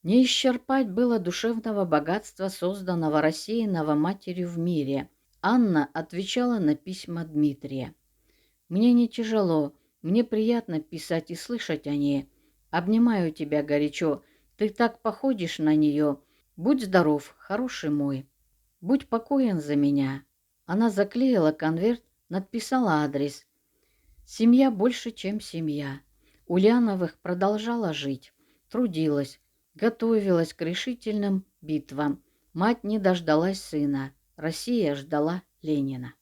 Не исчерпать было душевного богатства, созданного рассеянного матерью в мире. Анна отвечала на письма Дмитрия. «Мне не тяжело, мне приятно писать и слышать о ней. Обнимаю тебя горячо, ты так походишь на нее. Будь здоров, хороший мой. Будь покоен за меня». Она заклеила конверт, надписала адрес. Семья больше, чем семья. Ульяновых продолжала жить, трудилась, готовилась к решительным битвам. Мать не дождалась сына. Россия ждала Ленина.